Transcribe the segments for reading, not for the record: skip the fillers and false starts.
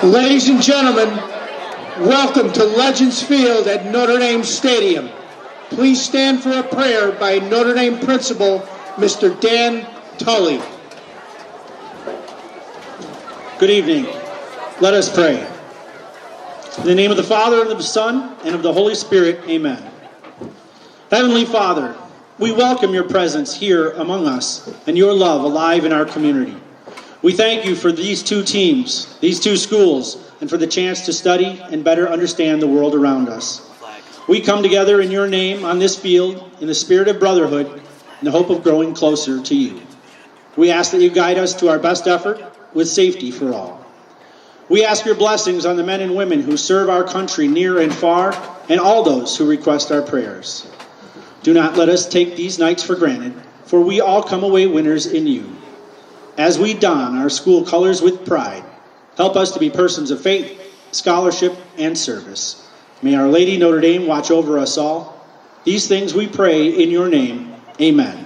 Ladies and gentlemen, welcome to Legends Field at Notre Dame Stadium. Please stand for a prayer by Notre Dame Principal, Mr. Dan Tully. Good evening. Let us pray. In the name of the Father, and of the Son, and of the Holy Spirit, amen. Heavenly Father, we welcome your presence here among us and your love alive in our community. We thank you for these two teams, these two schools, and for the chance to study and better understand the world around us. We come together in your name on this field in the spirit of brotherhood in the hope of growing closer to you. We ask that you guide us to our best effort with safety for all. We ask your blessings on the men and women who serve our country near and far, and all those who request our prayers. Do not let us take these nights for granted, for we all come away winners in you. As we don our school colors with pride, help us to be persons of faith, scholarship, and service. May Our Lady Notre Dame watch over us all. These things we pray in your name. Amen.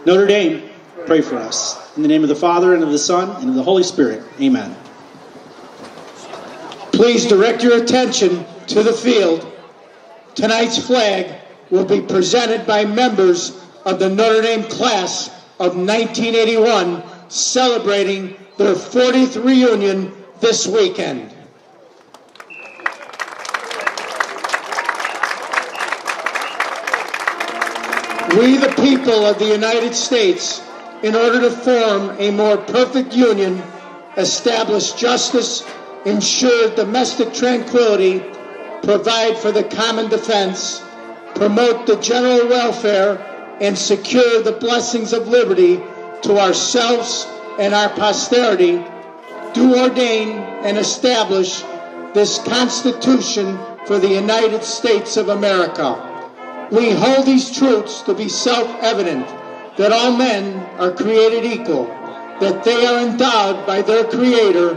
Notre Dame, pray for us. In the name of the Father, and of the Son, and of the Holy Spirit. Amen. Please direct your attention to the field. Tonight's flag will be presented by members of the Notre Dame class of 1981, celebrating their 40th reunion this weekend. We, the people of the United States, in order to form a more perfect union, establish justice, ensure domestic tranquility, provide for the common defense, promote the general welfare, and secure the blessings of liberty to ourselves and our posterity, do ordain and establish this Constitution for the United States of America. We hold these truths to be self-evident, that all men are created equal, that they are endowed by their Creator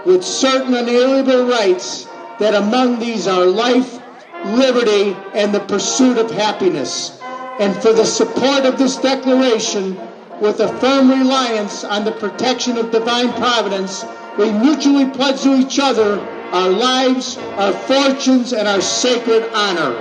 with certain unalienable rights, that among these are life, liberty, and the pursuit of happiness. And for the support of this declaration, with a firm reliance on the protection of divine providence, we mutually pledge to each other our lives, our fortunes, and our sacred honor.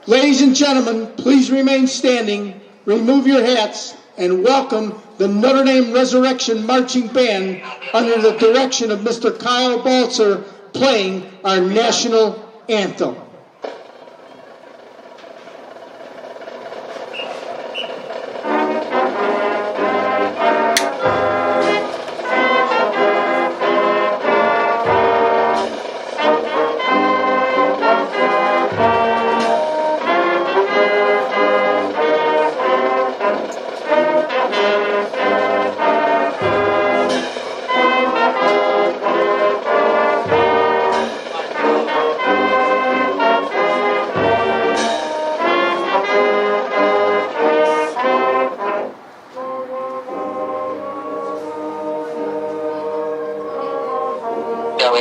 Ladies and gentlemen, please remain standing, remove your hats, and welcome the Notre Dame Resurrection Marching Band under the direction of Mr. Kyle Balzer, playing our national anthem.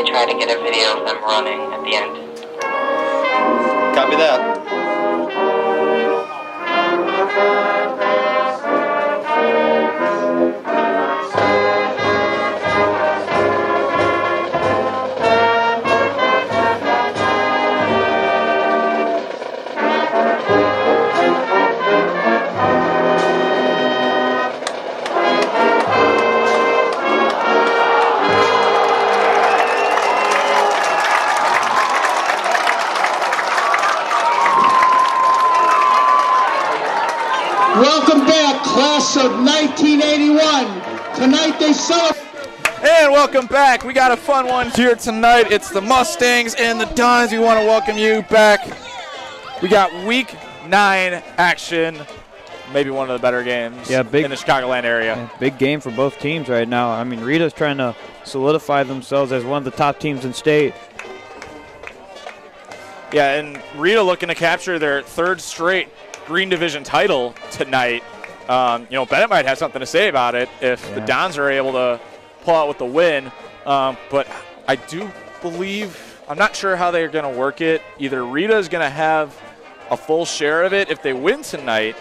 Try to get a video of them running at the end. Copy that. Welcome back, class of 1981. Tonight they celebrate. And welcome back. We got a fun one here tonight. It's the Mustangs and the Dons. We want to welcome you back. We got week 9 action. Maybe one of the better games in the Chicagoland area. Yeah, big game for both teams right now. I mean, Rita's trying to solidify themselves as one of the top teams in state. Yeah, and Rita looking to capture their 3rd straight Green Division title tonight. Bennett might have something to say about it if the Dons are able to pull out with the win. But I do believe, I'm not sure how they're going to work it. Either Rita is going to have a full share of it. If they win tonight,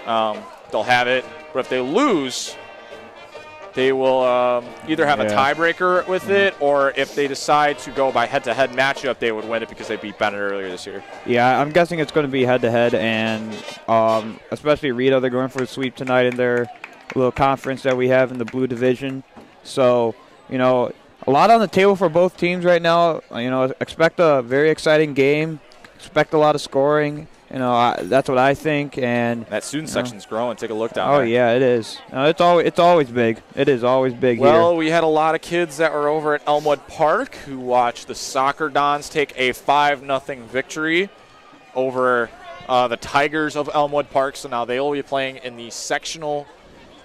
they'll have it. But if they lose, they will either have a tiebreaker with it, or if they decide to go by head-to-head matchup, they would win it because they beat Bennett earlier this year. Yeah, I'm guessing it's going to be head-to-head, and especially Rita, they're going for a sweep tonight in their little conference that we have in the blue division. So, you know, a lot on the table for both teams right now. You know, expect a very exciting game. Expect a lot of scoring. You know, that's what I think. And that student section's growing. Take a look down there. Oh, yeah, it is. It's always big. It is always big here. Well, we had a lot of kids that were over at Elmwood Park who watched the Soccer Dons take a 5-0 victory over the Tigers of Elmwood Park. So now they will be playing in the sectional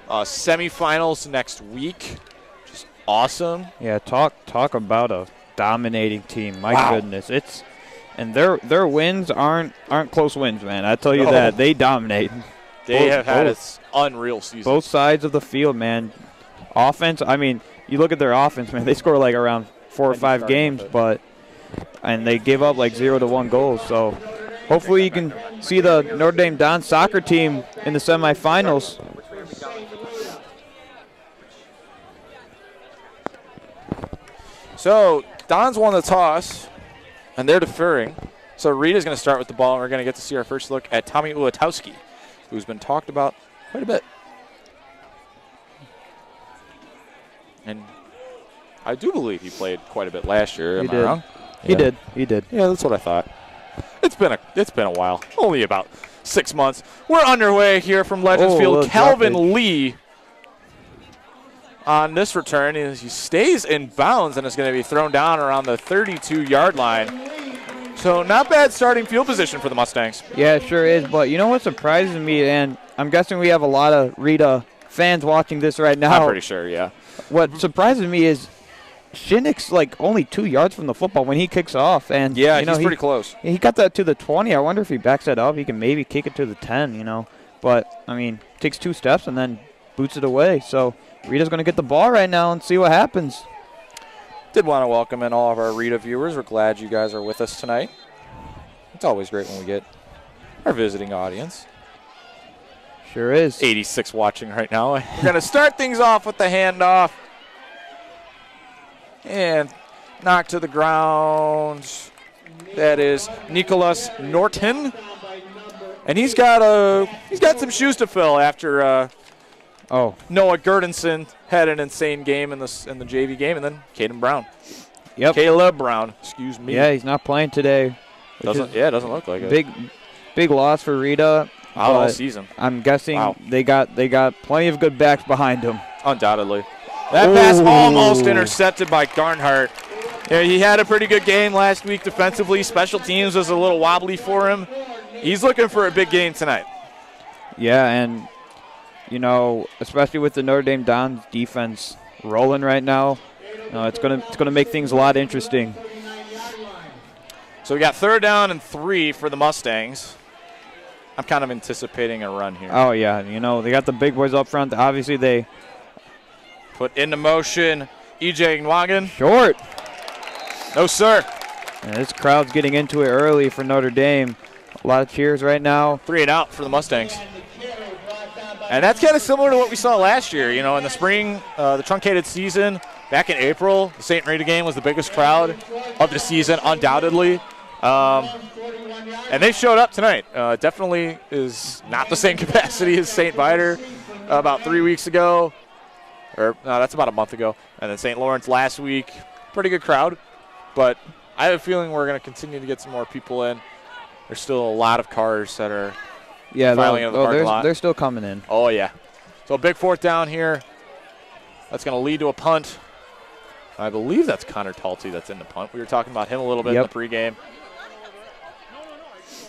semifinals next week, which is awesome. Yeah, talk about a dominating team. My goodness, and their wins aren't close wins, man. I tell you that they dominate. They have had an unreal season. Both sides of the field, man. Offense. I mean, you look at their offense, man. They score like around 4 or 5 games, and they give up like 0 to 1 goals. So hopefully you can see the Notre Dame Dons soccer team in the semifinals. So Dons won the toss, and they're deferring. So Rita's going to start with the ball, and we're going to get to see our first look at Tommy Ulatowski, who's been talked about quite a bit. And I do believe he played quite a bit last year. Am I wrong? He did. Yeah, that's what I thought. It's been a while, only about 6 months. We're underway here from Legends Field. Calvin Lee on this return, he stays in bounds and is going to be thrown down around the 32-yard line. So not bad starting field position for the Mustangs. Yeah, it sure is. But you know what surprises me, and I'm guessing we have a lot of Rita fans watching this right now. I'm pretty sure, yeah. What surprises me is Shinnick's like only 2 yards from the football when he kicks off. And yeah, you know, he's pretty close. He got that to the 20. I wonder if he backs that up. He can maybe kick it to the 10, you know. But, I mean, takes 2 steps and then boots it away. So Rita's going to get the ball right now and see what happens. Did want to welcome in all of our Rita viewers. We're glad you guys are with us tonight. It's always great when we get our visiting audience. Sure is. 86 watching right now. We're going to start things off with the handoff. And knock to the ground. That is Nicholas Norton. And he's got some shoes to fill after Noah Gerdenson had an insane game in the JV game, and then Caden Brown. Yep. Caleb Brown, excuse me. Yeah, he's not playing today. Doesn't look like it. Big loss for Rita. All season. I'm guessing they got plenty of good backs behind him. Undoubtedly. That pass almost intercepted by Garnhart. Yeah, he had a pretty good game last week defensively. Special teams was a little wobbly for him. He's looking for a big game tonight. Yeah, and you know, especially with the Notre Dame Dons defense rolling right now, it's gonna make things a lot interesting. So we got 3rd down and 3 for the Mustangs. I'm kind of anticipating a run here. Oh yeah, you know, they got the big boys up front. Obviously they put into motion EJ Ngwagan. Short. No, sir. And this crowd's getting into it early for Notre Dame. A lot of cheers right now. 3 and out for the Mustangs. And that's kind of similar to what we saw last year. You know, in the spring, the truncated season, back in April, the St. Rita game was the biggest crowd of the season, undoubtedly. And they showed up tonight. Definitely is not the same capacity as St. Viator about 3 weeks ago. Or no, that's about a month ago. And then St. Lawrence last week. Pretty good crowd. But I have a feeling we're going to continue to get some more people in. There's still a lot of cars that are filing into the parking lot. They're still coming in. Oh, yeah. So a big 4th down here. That's going to lead to a punt. I believe that's Connor Talty that's in the punt. We were talking about him a little bit in the pregame.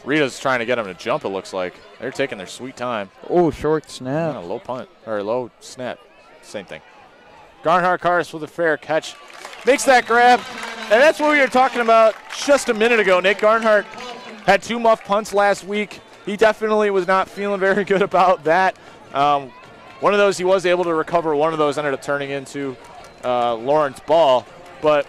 Rita's trying to get him to jump, it looks like. They're taking their sweet time. Oh, short snap. Yeah, low punt, or low snap. Same thing. Garnhart Cars with a fair catch. Makes that grab. And that's what we were talking about just a minute ago. Nick Garnhart had 2 muff punts last week. He definitely was not feeling very good about that. One of those he was able to recover. One of those ended up turning into Lawrence ball. But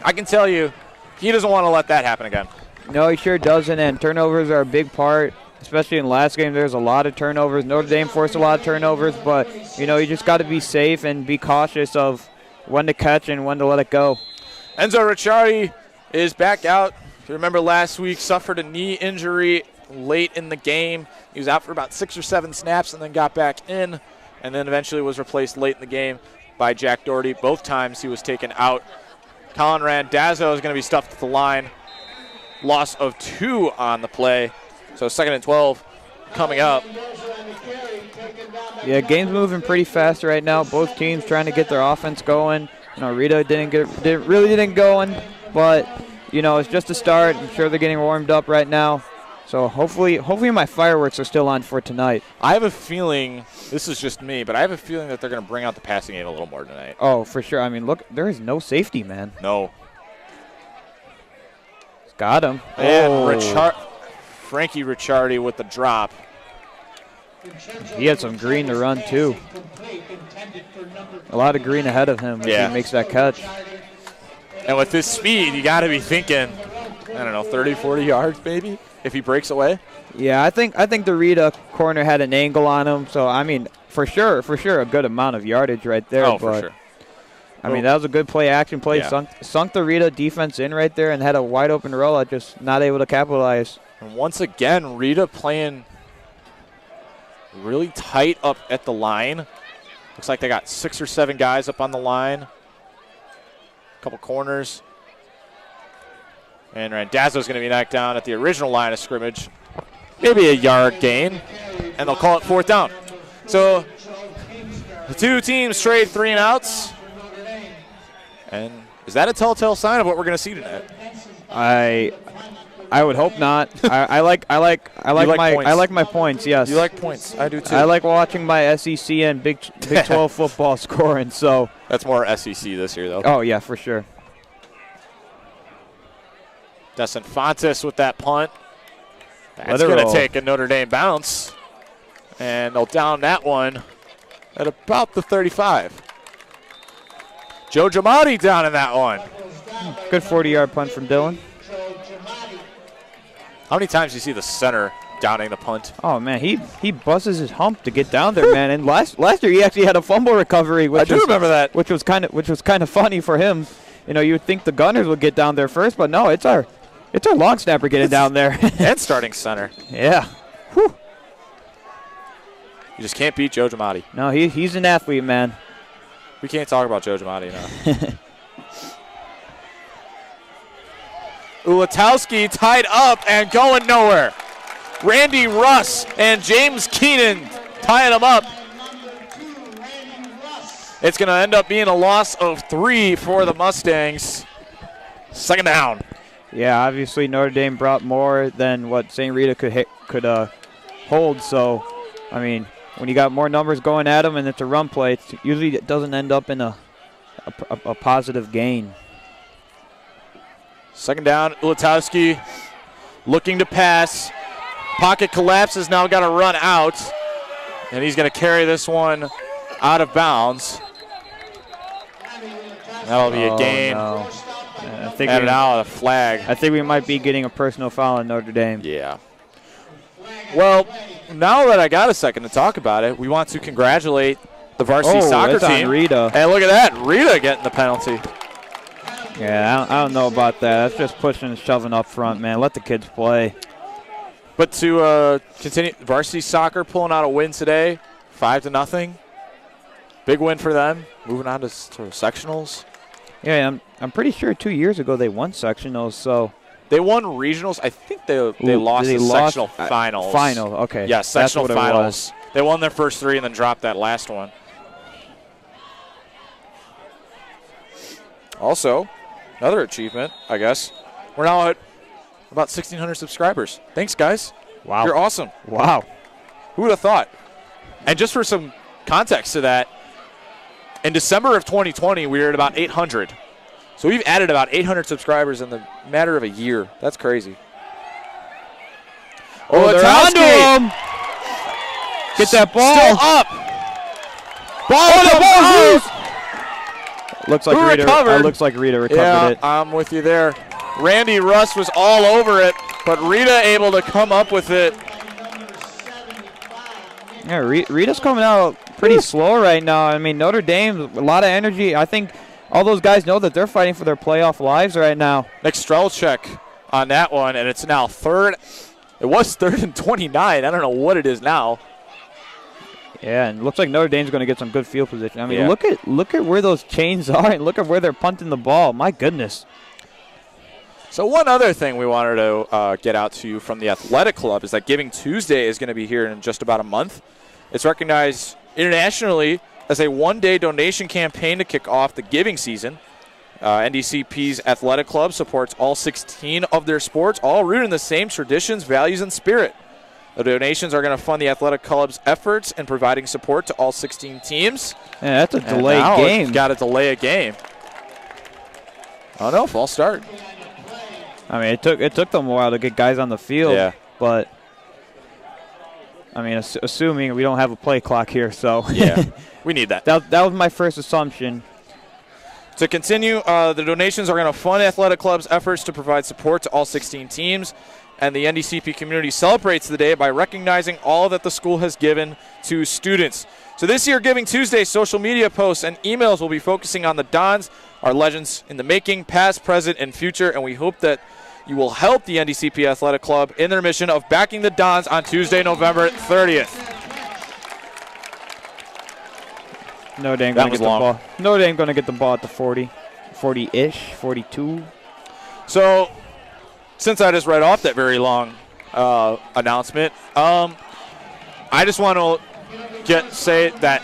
I can tell you, he doesn't want to let that happen again. No, he sure doesn't, and turnovers are a big part especially in the last game, there's a lot of turnovers. Notre Dame forced a lot of turnovers, but, you know, you just got to be safe and be cautious of when to catch and when to let it go. Enzo Ricciardi is back out. If you remember last week, suffered a knee injury late in the game. He was out for about 6 or 7 snaps and then got back in, and then eventually was replaced late in the game by Jack Doherty. Both times he was taken out. Colin Randazzo is going to be stuffed at the line. Loss of 2 on the play. So 2nd and 12 coming up. Yeah, game's moving pretty fast right now. Both teams trying to get their offense going. You know, Rita really didn't going, but you know, it's just a start. I'm sure they're getting warmed up right now. So hopefully my fireworks are still on for tonight. I have a feeling, this is just me, but I have a feeling that they're going to bring out the passing game a little more tonight. Oh, for sure. I mean, look, there is no safety, man. No. Got him. And Frankie Ricciardi with the drop. He had some green to run, too. A lot of green ahead of him if he makes that catch. And with this speed, you got to be thinking, I don't know, 30, 40 yards maybe if he breaks away. Yeah, I think the Rita corner had an angle on him. So, I mean, for sure, a good amount of yardage right there. Oh, for sure. I mean, that was a good action play. Yeah. Sunk the Rita defense in right there and had a wide open roll. Just not able to capitalize. And once again, Rita playing really tight up at the line. Looks like they got 6 or 7 guys up on the line. A couple corners. And Randazzo's going to be knocked down at the original line of scrimmage. Maybe a yard gain. And they'll call it 4th down. So the two teams trade 3 and outs. And is that a telltale sign of what we're going to see tonight? I would hope not. I like my points. Yes. You like points. I do too. I like watching my SEC and Big 12 football scoring. So that's more SEC this year, though. Oh yeah, for sure. Desinfantis with that punt. That's going to take a Notre Dame bounce, and they'll down that one at about the 35. Joe Giamatti down in that one. Good 40-yard punt from Dylan. How many times do you see the center downing the punt? Oh man, he buzzes his hump to get down there, man. And last year he actually had a fumble recovery. I do remember that, which was kind of funny for him. You know, you would think the Gunners would get down there first, but no, it's our long snapper getting down there. And starting center. Yeah. Whew. You just can't beat Joe Giamatti. No, he's an athlete, man. We can't talk about Joe Giamatti now. Ulatowski tied up and going nowhere. Randy Russ and James Keenan tying them up. It's going to end up being a loss of 3 for the Mustangs. 2nd down. Yeah, obviously Notre Dame brought more than what St. Rita could hold. So, I mean, when you got more numbers going at them and it's a run play, usually it doesn't end up in a positive gain. 2nd down, Ulatowski looking to pass. Pocket collapses, now got to run out. And he's going to carry this one out of bounds. That'll be a gain. No. I think Added out a flag. I think we might be getting a personal foul in Notre Dame. Yeah. Well, now that I got a second to talk about it, we want to congratulate the varsity soccer team. On Rita. Hey, look at that. Rita getting the penalty. Yeah, I don't know about that. That's just pushing and shoving up front, man. Let the kids play. But to continue, varsity soccer pulling out a win today, 5-0. Big win for them. Moving on to sectionals. Yeah, I'm pretty sure 2 years ago they won sectionals. So they won regionals. I think they lost the sectional finals. Final, okay. Yeah, sectional finals. They won their first 3 and then dropped that last one. Also, another achievement, I guess. We're now at about 1,600 subscribers. Thanks, guys. Wow. You're awesome. Wow. Who would have thought? And just for some context to that, in December of 2020, we were at about 800. So we've added about 800 subscribers in the matter of a year. That's crazy. Oh, they're onto him. Get that ball. Still up. Ball loose. Looks like Rita recovered yeah, it. I'm with you there. Randy Russ was all over it, but Rita able to come up with it Yeah, Rita's coming out pretty slow right now. I mean, Notre Dame, a lot of energy. I think all those guys know that they're fighting for their playoff lives right now. Nick Strelchek on that one, and it's now third. It was 3rd and 29. I don't know what it is now. Yeah, and it looks like Notre Dame's going to get some good field position. I mean, Yeah. look at where those chains are, and look at where they're punting the ball. My goodness. So one other thing we wanted to get out to you from the athletic club is that Giving Tuesday is going to be here in just about a month. It's recognized internationally as a one-day donation campaign to kick off the giving season. NDCP's athletic club supports all 16 of their sports, all rooted in the same traditions, values, and spirit. The donations are going to fund the athletic club's efforts in providing support to all 16 teams. Yeah, that's a And delayed now game. it's got to delay a game. Oh no, false start. I mean, it took them a while to get guys on the field. Yeah. But, I mean, assuming we don't have a play clock here, so. Yeah, we need that. That was my first assumption. To continue, the donations are going to fund athletic club's efforts to provide support to all 16 teams, and the NDCP community celebrates the day by recognizing all that the school has given to students. So this year, Giving Tuesday social media posts and emails will be focusing on the Dons, our legends in the making, past, present, and future, and we hope that you will help the NDCP Athletic Club in their mission of backing the Dons on Tuesday, November 30th. Notre Dame That going to was get the long. ball. Notre Dame going to get the ball at the 40-ish, 42. So, since I just read off that very long announcement, I just want to say that,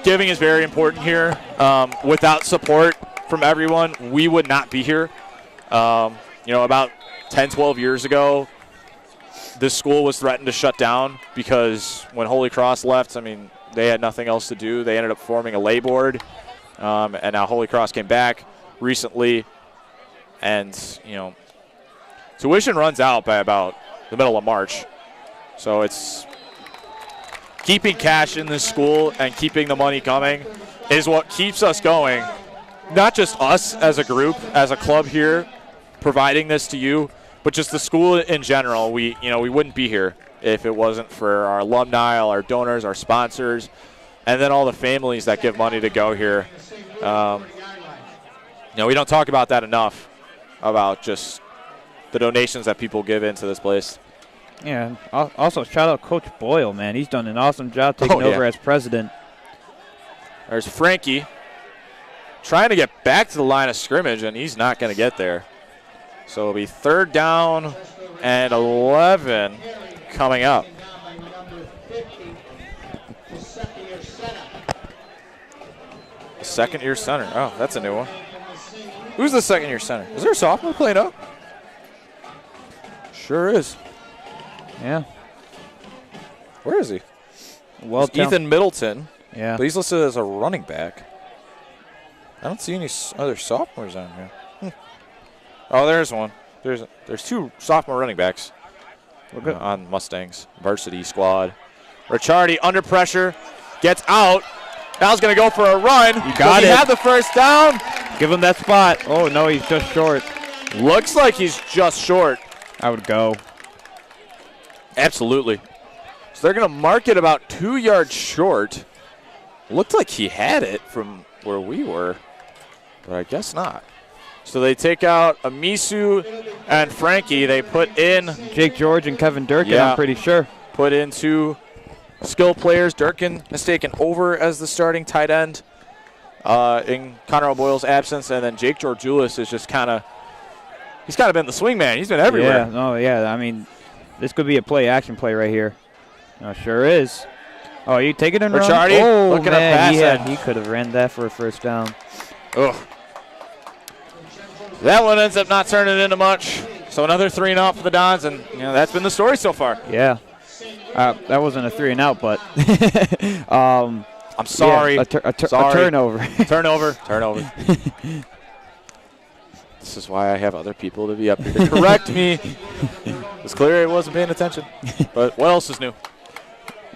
giving is very important here. Without support from everyone, we would not be here. About 10, 12 years ago, this school was threatened to shut down because when Holy Cross left, they had nothing else to do. They ended up forming a lay board, and now Holy Cross came back recently. And, tuition runs out by about the middle of March. So it's keeping cash in this school and keeping the money coming is what keeps us going. Not just us as a group, as a club here, providing this to you, but just the school in general. We wouldn't be here if it wasn't for our alumni, all our donors, our sponsors, and then all the families that give money to go here. We don't talk about that enough, about just the donations that people give into this place. Yeah, also shout out Coach Boyle, man. He's done an awesome job taking over as president. There's Frankie trying to get back to the line of scrimmage, and he's not going to get there. So it'll be 3rd down and 11 coming up. Second-year center. Oh, that's a new one. Who's the second-year center? Is there a sophomore playing up? Sure is. Yeah. Where is he? Well, Ethan Middleton. Yeah. But he's listed as a running back. I don't see any other sophomores on here. Oh, there's one. There's 2 sophomore running backs on Mustangs varsity squad. Ricciardi under pressure, gets out. Now he's going to go for a run. You got it. He had the first down. Give him that spot. Oh, no, he's just short. Looks like he's just short. I would go. Absolutely. So they're going to mark it about 2 yards short. Looked like he had it from where we were, but I guess not. So they take out Amisu and Frankie. They put in Jake George and Kevin Durkin, I'm pretty sure. Put in 2 skill players. Durkin mistaken over as the starting tight end in Connor O'Boyle's absence, and then Jake Georgioulis is just he's kind of been the swing man. He's been everywhere. This could be a action play right here. Sure is. Oh, you take it and run? Ricciardi looking man, to pass he could have ran that for a first down. Ugh. That one ends up not turning into much. So another 3-and-out for the Dons, and that's been the story so far. Yeah. That wasn't a 3-and-out, but I'm sorry. Yeah, a turnover. Turnover. This is why I have other people to be up here to correct me. It's clear I wasn't paying attention. But what else is new?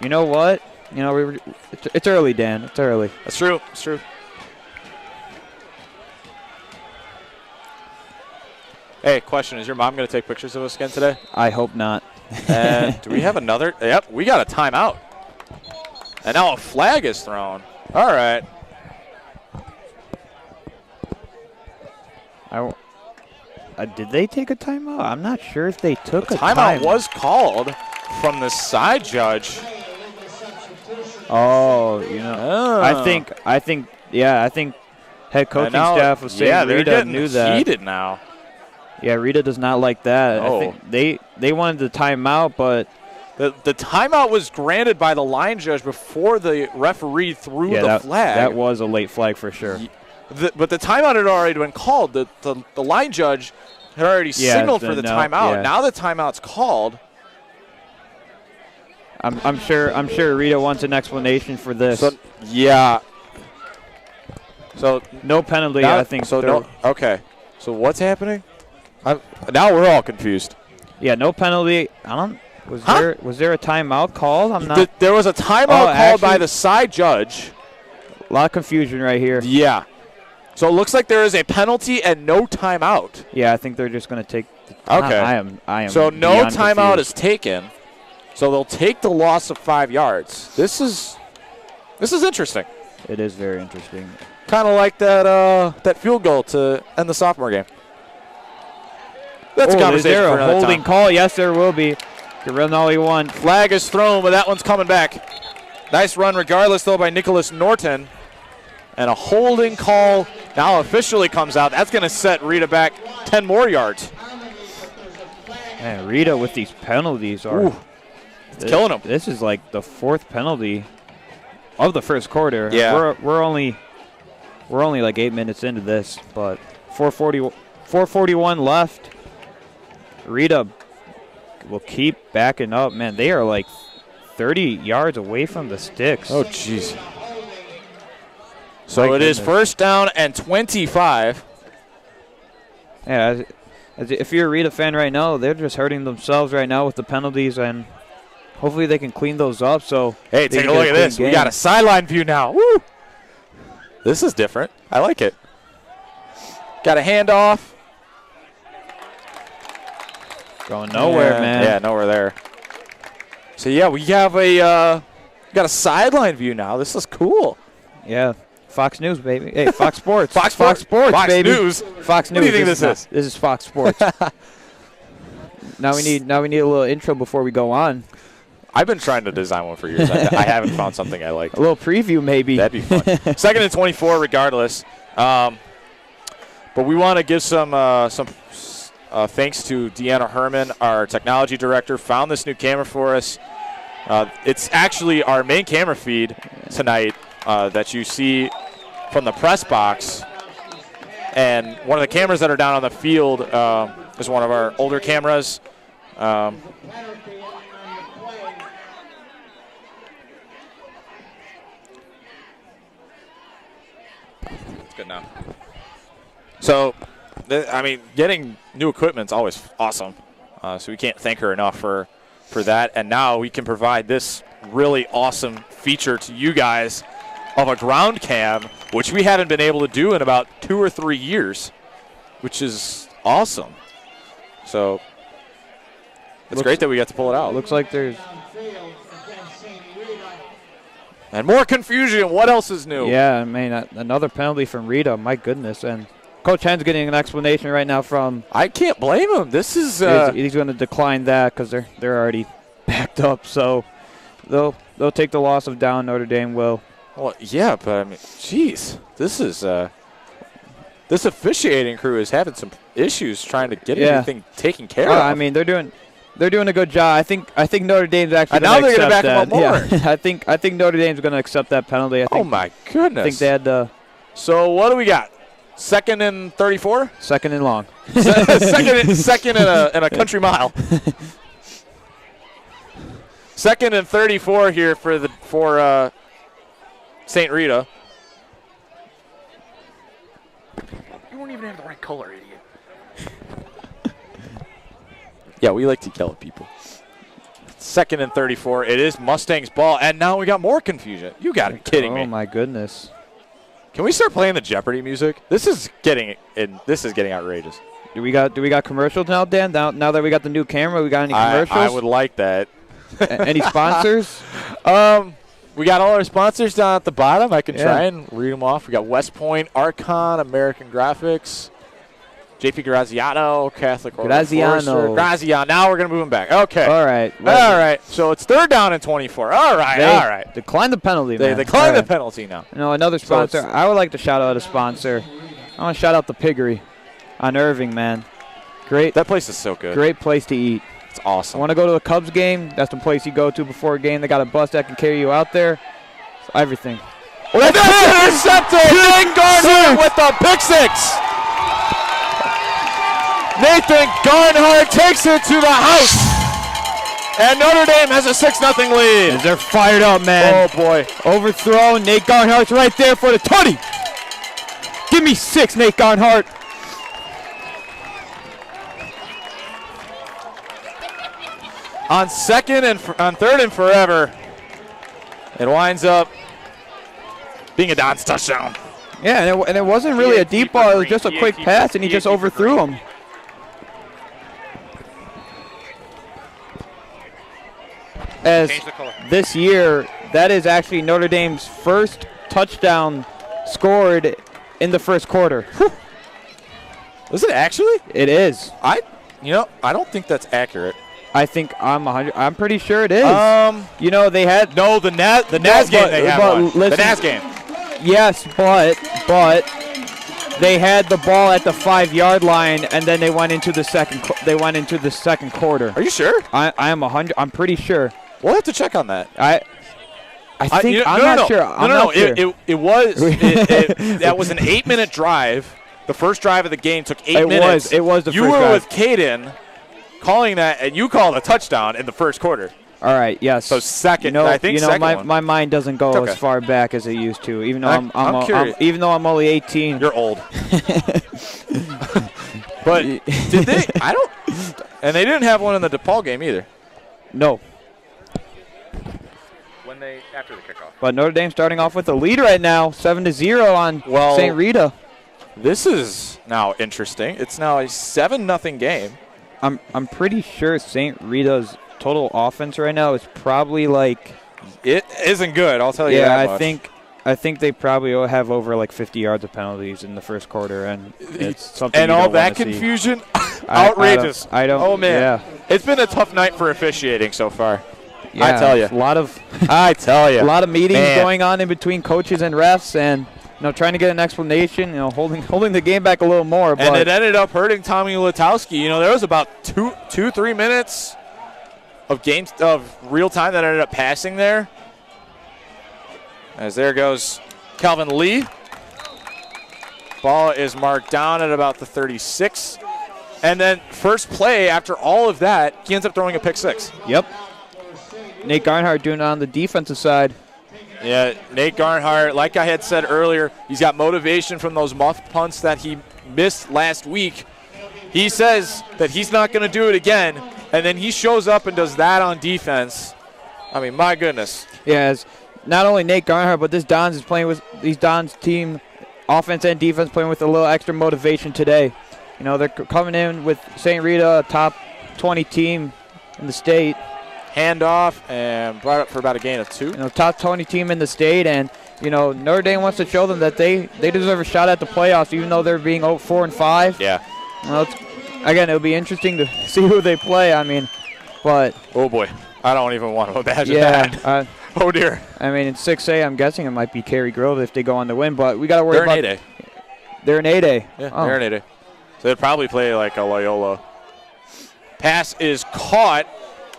You know what? It's early, Dan. It's early. That's true. It's true. Hey, question. Is your mom going to take pictures of us again today? I hope not. And do we have another? Yep, we got a timeout. And now a flag is thrown. All right. Did they take a timeout? I'm not sure if they took a timeout. Was called from the side judge. Oh, I think head coaching staff was saying Rita knew that. Heated now. Yeah, Rita does not like that. Oh. I think they wanted the timeout, but the timeout was granted by the line judge before the referee threw the flag. That was a late flag for sure. But the timeout had already been called. The line judge had already signaled for the timeout. Yeah. Now the timeout's called. I'm sure Rita wants an explanation for this. So, yeah. So no penalty, now, I think. So no. Okay. So what's happening? Now we're all confused. Yeah, no penalty. Was there a timeout called? I'm not. There was a timeout called by the side judge. A lot of confusion right here. Yeah. So it looks like there is a penalty and no timeout. Yeah, I think they're just going to take. Okay. I am. So no timeout confused. is taken. So they'll take the loss of 5 yards. This is interesting. It is very interesting. Kind of like that field goal to end the sophomore game. That's a conversation. Is there for a holding call? Yes, there will be. Can run all he wants. Flag is thrown, but that one's coming back. Nice run regardless, though, by Nicholas Norton. And a holding call now officially comes out. That's going to set Rita back 10 more yards. Man, Rita with these penalties are killing them. This is like the 4th penalty of the first quarter. Yeah. We're only like 8 minutes into this, but 4:41 left. Rita will keep backing up. Man, they are like 30 yards away from the sticks. Oh, jeez. So it is first down and 25. Yeah, if you're a Rita fan right now, they're just hurting themselves right now with the penalties, and hopefully they can clean those up. So hey, take a look at this. We got a sideline view now. Woo! This is different. I like it. Got a handoff. Going nowhere, man. Yeah, nowhere there. So yeah, we have got a sideline view now. This is cool. Yeah. Fox News, baby. Hey, Fox Sports. Fox Sports, baby. News. Fox News. What do you think this is? This is Fox Sports. Now we need a little intro before we go on. I've been trying to design one for years. I haven't found something I like. A little preview, maybe. That'd be fun. 2nd and 24, regardless. But we want to give some thanks to Deanna Herman, our technology director. Found this new camera for us. It's actually our main camera feed tonight that you see from the press box. And one of the cameras that are down on the field is one of our older cameras. It's good now. So, getting new equipment's always awesome. So we can't thank her enough for that. And now we can provide this really awesome feature to you guys of a ground cam, which we haven't been able to do in about 2 or 3 years, which is awesome. So it's great that we got to pull it out. Looks like there's... And more confusion. What else is new? Yeah, I mean, another penalty from Rita. My goodness. And Coach Hen's getting an explanation right now from... I can't blame him. This is... He's going to decline that because they're already backed up. So they'll take the loss of down. Notre Dame will. Well, yeah, but I mean, jeez, this is this officiating crew is having some issues trying to get everything taken care of. I mean, they're doing a good job. I think Notre Dame's actually going to accept back that. Them up more. Yeah, I think Notre Dame's going to accept that penalty. Oh my goodness! I think they had the. So what do we got? 2nd and 34. 2nd and long. second and a country mile. 2nd and 34 here for St. Rita. You won't even have the right color, idiot. Yeah, we like to yell at people. 2nd and 34. It is Mustangs ball, and now we got more confusion. You got to be kidding me. Oh my goodness. Can we start playing the Jeopardy music? This is getting outrageous. Do we got commercials now, Dan? Now that we got the new camera, we got any commercials? I would like that. Any sponsors? We got all our sponsors down at the bottom. I can try and read them off. We got West Point, Archon, American Graphics, JP Graziano, Catholic Graziano. Graziano. Now we're going to move him back. Okay. All right. All right. So it's 3rd down and 24. All right. Decline the penalty, They man. decline the penalty now. Another sponsor. I would like to shout out a sponsor. I want to shout out the Piggery on Irving, man. Great. That place is so good. Great place to eat. It's awesome. I want to go to a Cubs game. That's the place you go to before a game. They got a bus that can carry you out there. So everything. Well, that's intercepted. Nathan Garnhart with the pick 6. Nathan Garnhart takes it to the house. And Notre Dame has a 6-0 lead. They're fired up, man. Oh, boy. Overthrow. Nate Garnhart's right there for the 20. Give me 6, Nate Garnhart. On 3rd and forever, it winds up being a Don's touchdown. Yeah, and it wasn't really a deep ball. It was just a quick pass, and he just overthrew him. As this year, that is actually Notre Dame's first touchdown scored in the first quarter. Was it actually? It is. I don't think that's accurate. I think I'm pretty sure it is. They had the Naz game they had one. The Naz game. Yes, but they had the ball at the 5-yard line, and then they went into the second quarter. Are you sure? I'm pretty sure. We'll have to check on that. I think I'm not sure. No. It was that was an 8-minute drive. The first drive of the game took 8 minutes. It was the first drive. You were with Caden calling that, and you called a touchdown in the first quarter. All right, yes. So second, I think second one. My mind doesn't go as far back as it used to, even though I'm only 18. You're old. But did they? And they didn't have one in the DePaul game either. No. After the kickoff. But Notre Dame starting off with a lead right now, 7-0 on St. Rita. This is now interesting. It's now a 7-0 game. I'm pretty sure St. Rita's total offense right now is probably it isn't good. I'll tell you that much. I think they probably have over 50 yards of penalties in the first quarter, and it's something. And you all don't that confusion, outrageous. I don't. Oh man, yeah. It's been a tough night for officiating so far. Yeah, I tell you, a lot of. I tell you, a lot of meetings going on in between coaches and refs, and trying to get an explanation. Holding the game back a little more. And it ended up hurting Tommy Latowski. There was about 3 minutes of real time that ended up passing there. As there goes Calvin Lee. Ball is marked down at about the 36. And then first play after all of that, he ends up throwing a pick 6. Yep. Nate Garnhart doing it on the defensive side. Yeah, Nate Garnhart, like I had said earlier, he's got motivation from those muff punts that he missed last week. He says that he's not going to do it again, and then he shows up and does that on defense. I mean, my goodness. Yeah, not only Nate Garnhart, but these Don's team, offense and defense, playing with a little extra motivation today. They're coming in with St. Rita, a top 20 team in the state. Handoff and brought up for about a gain of 2. Top 20 team in the state, and Notre Dame wants to show them that they deserve a shot at the playoffs, even though they're being 4-5. Yeah. Again, it'll be interesting to see who they play. But oh boy, I don't even want to imagine that. Oh dear. In 6A, I'm guessing it might be Cary Grove if they go on to win, but we got to worry about. They're in 8A. Yeah, they're in 8A. So they'd probably play like a Loyola. Pass is caught.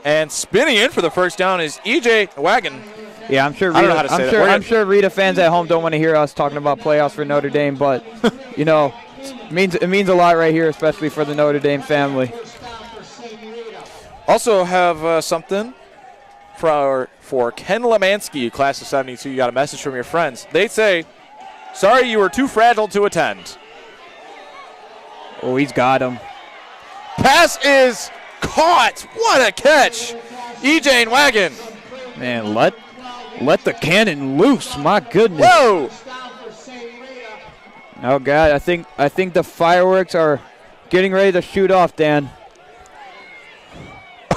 And spinning in for the first down is E.J. Wagon. Yeah, I'm sure. I don't know how to say that. I'm sure Rita fans at home don't want to hear us talking about playoffs for Notre Dame, but it means a lot right here, especially for the Notre Dame family. Also have something for Ken Lemansky, class of '72. You got a message from your friends. They say, "Sorry, you were too fragile to attend." Oh, he's got him. Pass is caught. What a catch. E.J. Wagon. Man, let the cannon loose. My goodness. Whoa. Oh, God. I think the fireworks are getting ready to shoot off, Dan.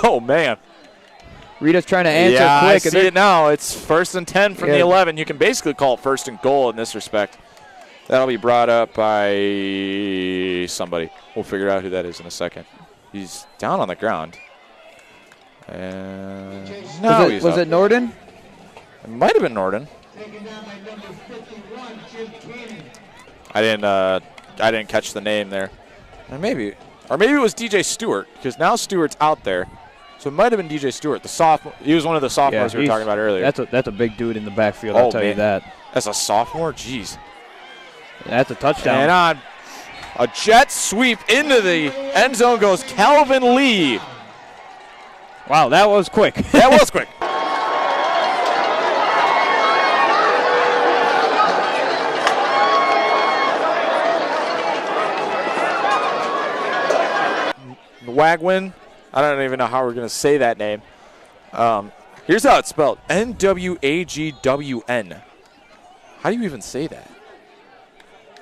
Oh, man. Rita's trying to answer yeah, quick. I see it now. It's 1st and 10 from the 11. You can basically call it 1st and goal in this respect. That'll be brought up by somebody. We'll figure out who that is in a second. He's down on the ground. And no, was it Norton? It might have been Norton. I didn't catch the name there. Or maybe it was DJ Stewart, because now Stewart's out there. So it might have been DJ Stewart, the sophomore. He was one of the sophomores we were talking about earlier. That's a big dude in the backfield, I'll tell you that. That's a sophomore? Jeez. That's a touchdown. And on a jet sweep into the end zone goes Calvin Lee. Wow, that was quick. That was quick. Nwagwin. I don't even know how we're going to say that name. Here's how it's spelled. Nwagwn. How do you even say that?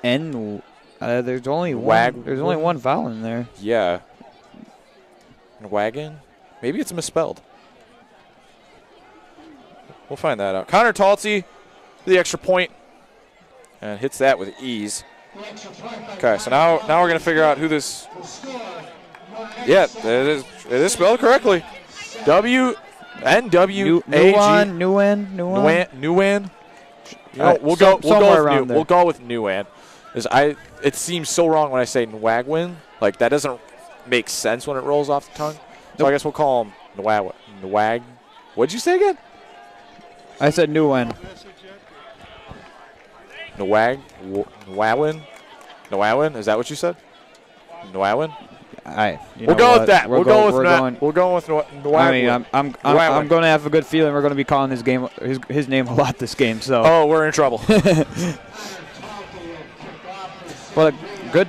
There's only one vowel in there. Yeah. Wagon? Maybe it's misspelled. We'll find that out. Connor Talty, the extra point, and hits that with ease. Okay, so now we're going to figure out who this. Yeah, it is spelled correctly. N-W-A-G. Nuan. We'll go with Nuan. It seems so wrong when I say Nwagwin. Like, that doesn't make sense when it rolls off the tongue. So I guess we'll call him Nwag. What'd you say again? I said Nuan. Nwagwin? Nwagwin? Is that what you said? Nwagwin? We'll go with that. We'll go with Nwagwin. I mean, I'm going to have a good feeling we're going to be calling his name a lot this game. So. Oh, we're in trouble. But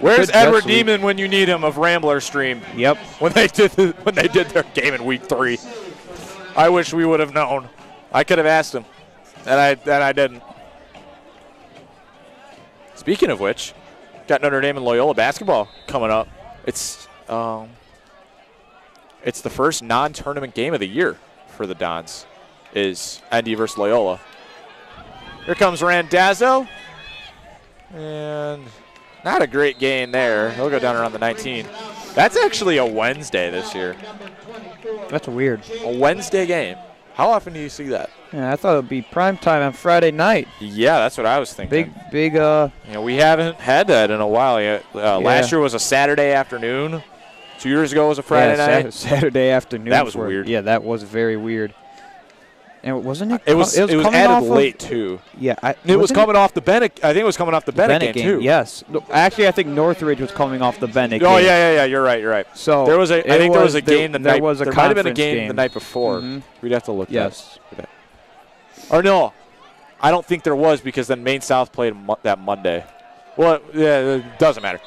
Where's Edward Demon when you need him of Rambler Stream? Yep. When they did their game in week 3, I wish we would have known. I could have asked him, and I didn't. Speaking of which, got Notre Dame and Loyola basketball coming up. It's the first non-tournament game of the year for the Dons. Is ND versus Loyola. Here comes Randazzo, and not a great gain there. He'll go down around the 19. That's actually a Wednesday this year. That's weird. A Wednesday game. How often do you see that? Yeah, I thought it would be prime time on Friday night. Yeah, that's what I was thinking. Big. We haven't had that in a while yet. Last year was a Saturday afternoon. 2 years ago was a Friday night. Saturday afternoon. That was weird. Yeah, that was very weird. And wasn't it? It was added late too. Yeah, it was coming off the Bennett. I think it was coming off the Bennett game too. Yes, actually, I think Northridge was coming off the Bennett game. Oh yeah. You're right. So there was a. I think there was a game the night. There might have been a game the night before. Mm-hmm. We'd have to look. Yes. That. Or no, I don't think there was, because then Maine South played that Monday. Well, yeah, it doesn't matter.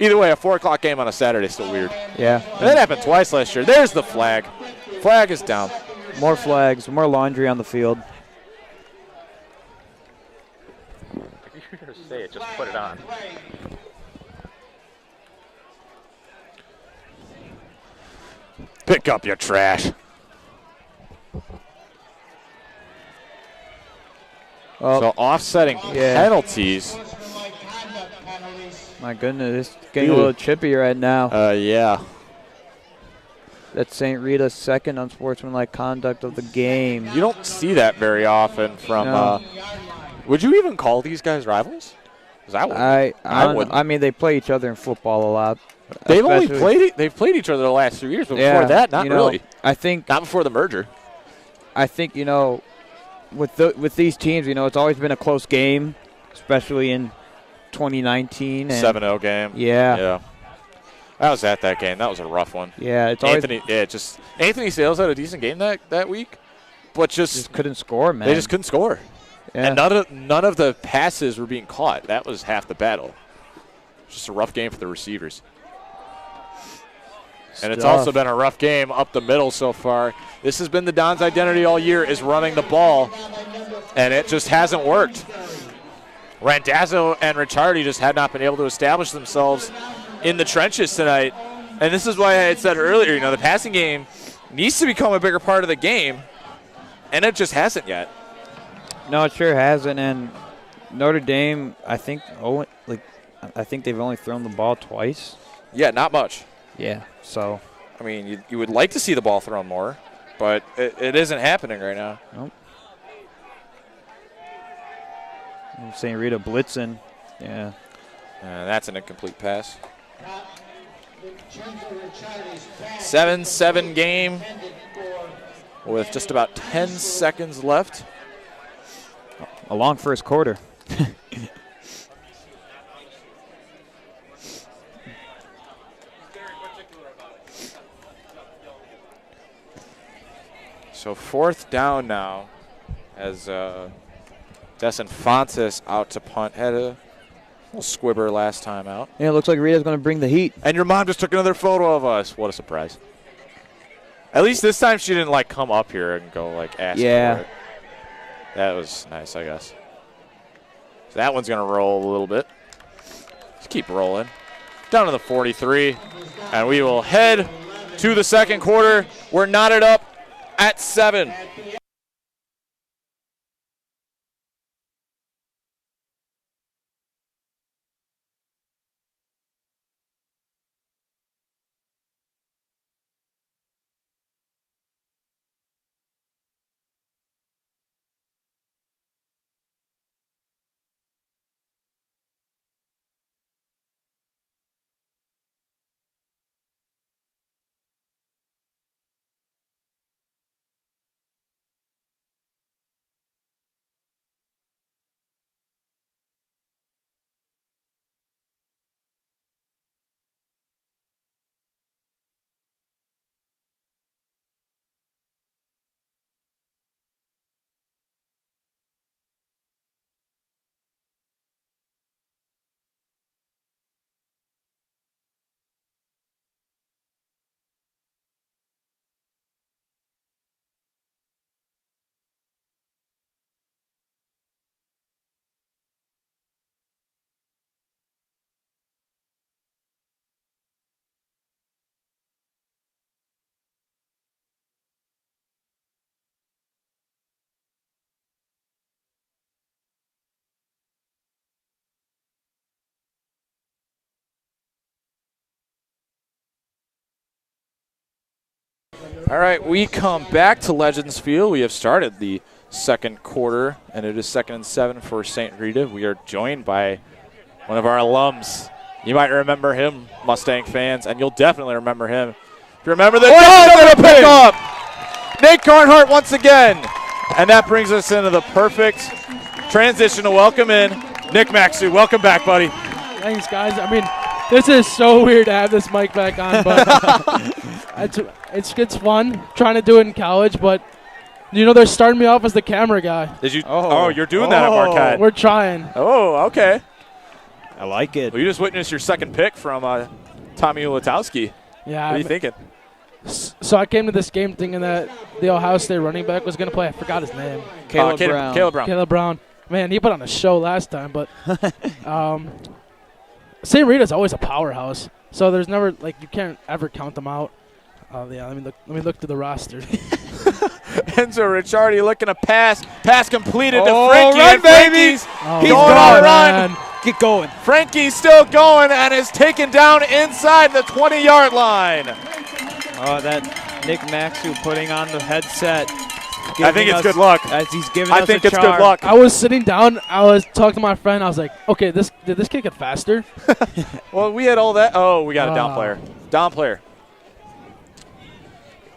Either way, a 4 o'clock game on a Saturday is still weird. Yeah. That happened twice last year. There's the flag. Flag is down. More flags, more laundry on the field. If you're going to say it, just put it on. Pick up your trash. So offsetting penalties. My goodness, it's getting a little chippy right now. Yeah. That's St. Rita's second unsportsmanlike conduct of the game. You don't see that very often from. No. Would you even call these guys rivals? I would. I mean, they play each other in football a lot. They've played each other the last 2 years, but before that, not really. I think not before the merger. I think with these teams, it's always been a close game, especially in 2019. 7-0 game. Yeah. I was at that game. That was a rough one. Yeah, it's Anthony Sales had a decent game that week, but just couldn't score, man. They just couldn't score. Yeah. And none of the passes were being caught. That was half the battle. Just a rough game for the receivers. And it's also been a rough game up the middle so far. This has been the Dons' identity all year, is running the ball, and it just hasn't worked. Randazzo and Ricciardi just had not been able to establish themselves in the trenches tonight. And this is why I had said earlier, the passing game needs to become a bigger part of the game, and it just hasn't yet. No, it sure hasn't. And Notre Dame, I think they've only thrown the ball twice. Yeah, not much. Yeah. So, I mean, you would like to see the ball thrown more, but it isn't happening right now. nope. St. Rita blitzing. Yeah. That's an incomplete pass. 7-7 game with just about 10 seconds left. A long first quarter. So 4th down now as Desinfantis out to punt. Had a little squibber last time out. Yeah, it looks like Rita's going to bring the heat. And your mom just took another photo of us. What a surprise. At least this time she didn't, like, come up here and go, like, ask for it. That was nice, I guess. So that one's going to roll a little bit. Just keep rolling. Down to the 43. And we will head to the second quarter. We're knotted up at 7. All right, we come back to Legends Field. We have started the second quarter, and it is 2nd and 7 for St. Rita. We are joined by one of our alums. You might remember him, Mustang fans, and you'll definitely remember him. If you remember the pick up, Nate Carnhart once again. And that brings us into the perfect transition to welcome in Nick Maxwell. Welcome back, buddy. Thanks, guys. I mean, this is so weird to have this mic back on, but it's fun trying to do it in college, but you know they're starting me off as the camera guy. Did you? Oh, you're doing that at Marquette. We're trying. Oh, okay. I like it. Well, you just witnessed your second pick from Tommy Ulatowski. Yeah. What are you thinking? So I came to this game thinking that the Ohio State running back was going to play. I forgot his name. Caleb Brown. Caleb Brown. Man, he put on a show last time, but St. Rita's always a powerhouse. So there's never, like, you can't ever count them out. Yeah, let me look to the roster. Enzo Ricciardi looking to pass. Pass completed to Oh, Frankie. run, and baby! Frankie's He's going on a run. man. Get going. Frankie's still going and is taken down inside the 20-yard line. Oh, that Nick Maxwell putting on the headset. I think it's good luck. As he's giving I us think a it's charm. good luck. I was sitting down. I was talking to my friend. I was like, okay, did this kid get faster? Well, we had all that. Oh, we got a down player. Down player.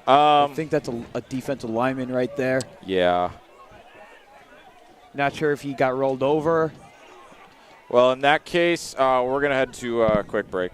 I think that's a defensive lineman right there. Yeah. Not sure if he got rolled over. Well, in that case, we're going to head to a quick break.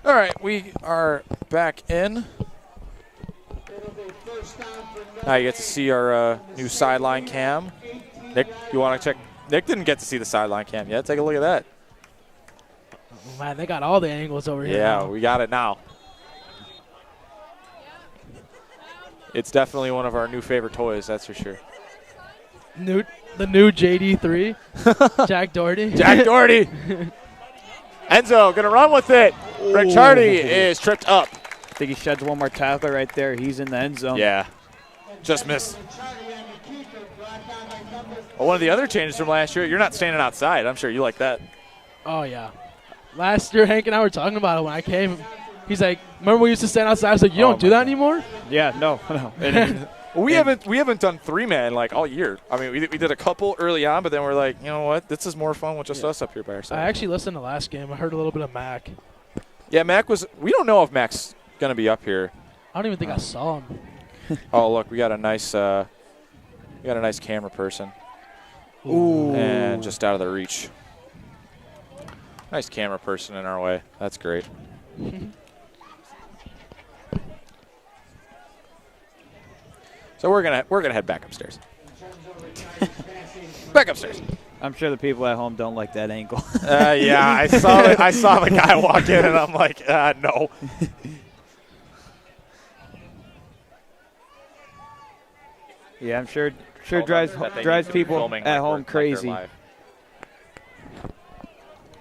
All right, we are back in. Now you get to see our new sideline cam. Nick, you want to check? Nick didn't get to see the sideline cam yet. Take a look at that. Oh, man, they got all the angles over here. Yeah, now. we got it now. It's definitely one of our new favorite toys, that's for sure. The new JD3, Jack Doherty. Jack Doherty. Enzo going to run with it. Ricciardi is tripped up. I think he sheds one more tackler right there. He's in the end zone. Yeah, just missed. Well, one of the other changes from last year, you're not standing outside. I'm sure you like that. Oh, yeah. Last year, Hank and I were talking about it when I came. He's like, remember we used to stand outside? I was like, you don't do that anymore? Yeah, no. We haven't done 3-man like all year. I mean, we did a couple early on, but then we're like, you know what? This is more fun with just us up here by ourselves. I actually listened to last game. I heard a little bit of Mac. Yeah, Mac was. We don't know if Mac's gonna be up here. I don't even think I saw him. Oh, look, we got a nice camera person. Ooh. And just out of the reach. Nice camera person in our way. That's great. So we're gonna head back upstairs. Back upstairs. I'm sure the people at home don't like that angle. Yeah, I saw the guy walk in, and I'm like, no. Yeah, I'm sure drives people at home crazy.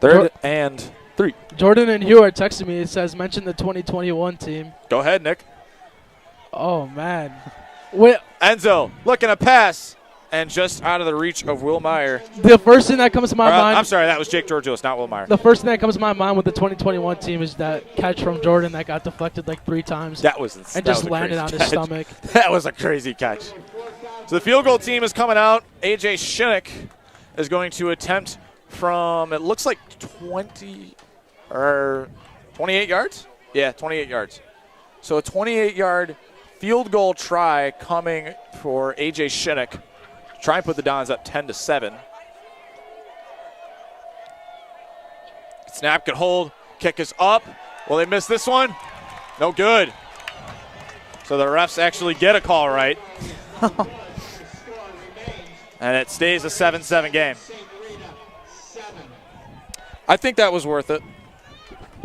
Third and 3. Jordan and Hugh are texting me. It says, mention the 2021 team. Go ahead, Nick. Oh, man. Wait, Enzo looking to pass, and just out of the reach of Will Meyer. the first thing that comes to my mind. I'm sorry, that was Jake Georgios, not Will Meyer. The first thing that comes to my mind with the 2021 team is that catch from Jordan that got deflected like 3 times. That was and that just was a landed crazy on his catch. stomach. That was a crazy catch. So the field goal team is coming out. AJ Shinnick is going to attempt from, it looks like 20 or 28 yards? Yeah, 28 yards. So a 28-yard field goal try coming for AJ Shinnick. Try and put the Dons up 10-7. Snap, good hold. Kick is up. Will they miss this one? No good. So the refs actually get a call right. And it stays a 7-7 game. I think that was worth it.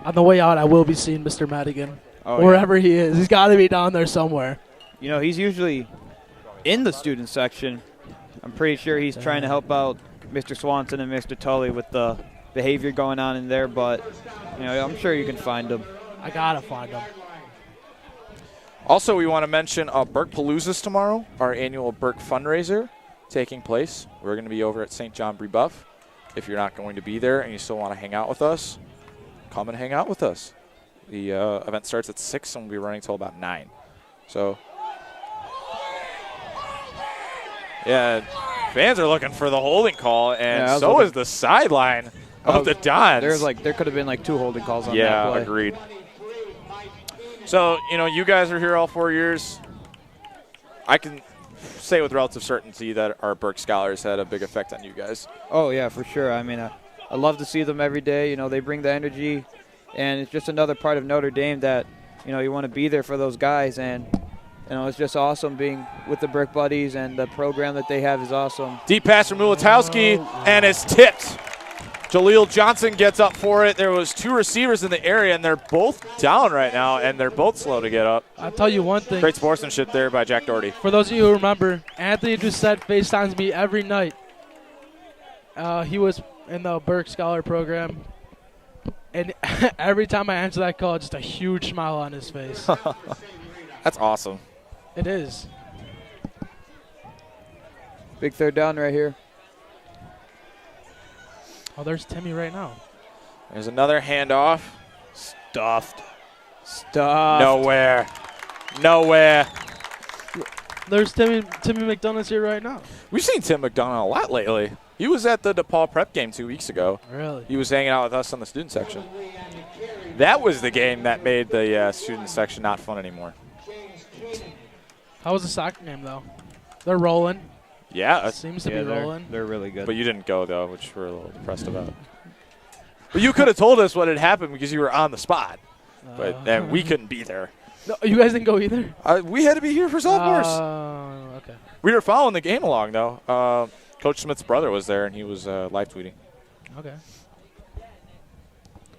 On the way out, I will be seeing Mr. Madigan. Oh, wherever he is. He's got to be down there somewhere. You know, he's usually in the student section. I'm pretty sure he's trying to help out Mr. Swanson and Mr. Tully with the behavior going on in there, but, you know, I'm sure you can find him. I got to find him. Also, we want to mention Burke Palooza's tomorrow, our annual Burke fundraiser taking place. We're going to be over at St. John Brebeuf. If you're not going to be there and you still want to hang out with us, come and hang out with us. The event starts at 6 and we'll be running till about 9. So, yeah, fans are looking for the holding call, and so is the sideline of the Dons. There could have been like 2 holding calls on that play. Yeah, agreed. So, you know, you guys are here all 4 years. I can say with relative certainty that our Burke Scholars had a big effect on you guys. Oh, yeah, for sure. I mean, I love to see them every day. You know, they bring the energy, and it's just another part of Notre Dame that, you know, you want to be there for those guys. And, you know, it's just awesome being with the Burke Buddies, and the program that they have is awesome. Deep pass from Milutowski, and it's tipped. Jaleel Johnson gets up for it. There was 2 receivers in the area, and they're both down right now, and they're both slow to get up. I'll tell you one thing. Great sportsmanship there by Jack Doherty. For those of you who remember, Anthony Doucette FaceTimes me every night. He was in the Burke Scholar program, and every time I answer that call, just a huge smile on his face. That's awesome. It is. Big third down right here. Oh, there's Timmy right now. There's another handoff. Stuffed. Stuffed. Nowhere. There's Timmy McDonough's here right now. We've seen Tim McDonough a lot lately. He was at the DePaul Prep game 2 weeks ago. Really? He was hanging out with us on the student section. That was the game that made the student section not fun anymore. How was the soccer game, though? They're rolling. Yeah. It seems to be rolling. They're really good. But you didn't go, though, which we're a little depressed about. But you could have told us what had happened because you were on the spot. but then we couldn't be there. No, you guys didn't go either? We had to be here for sophomores. Okay. We were following the game along, though. Coach Smith's brother was there, and he was live tweeting. Okay.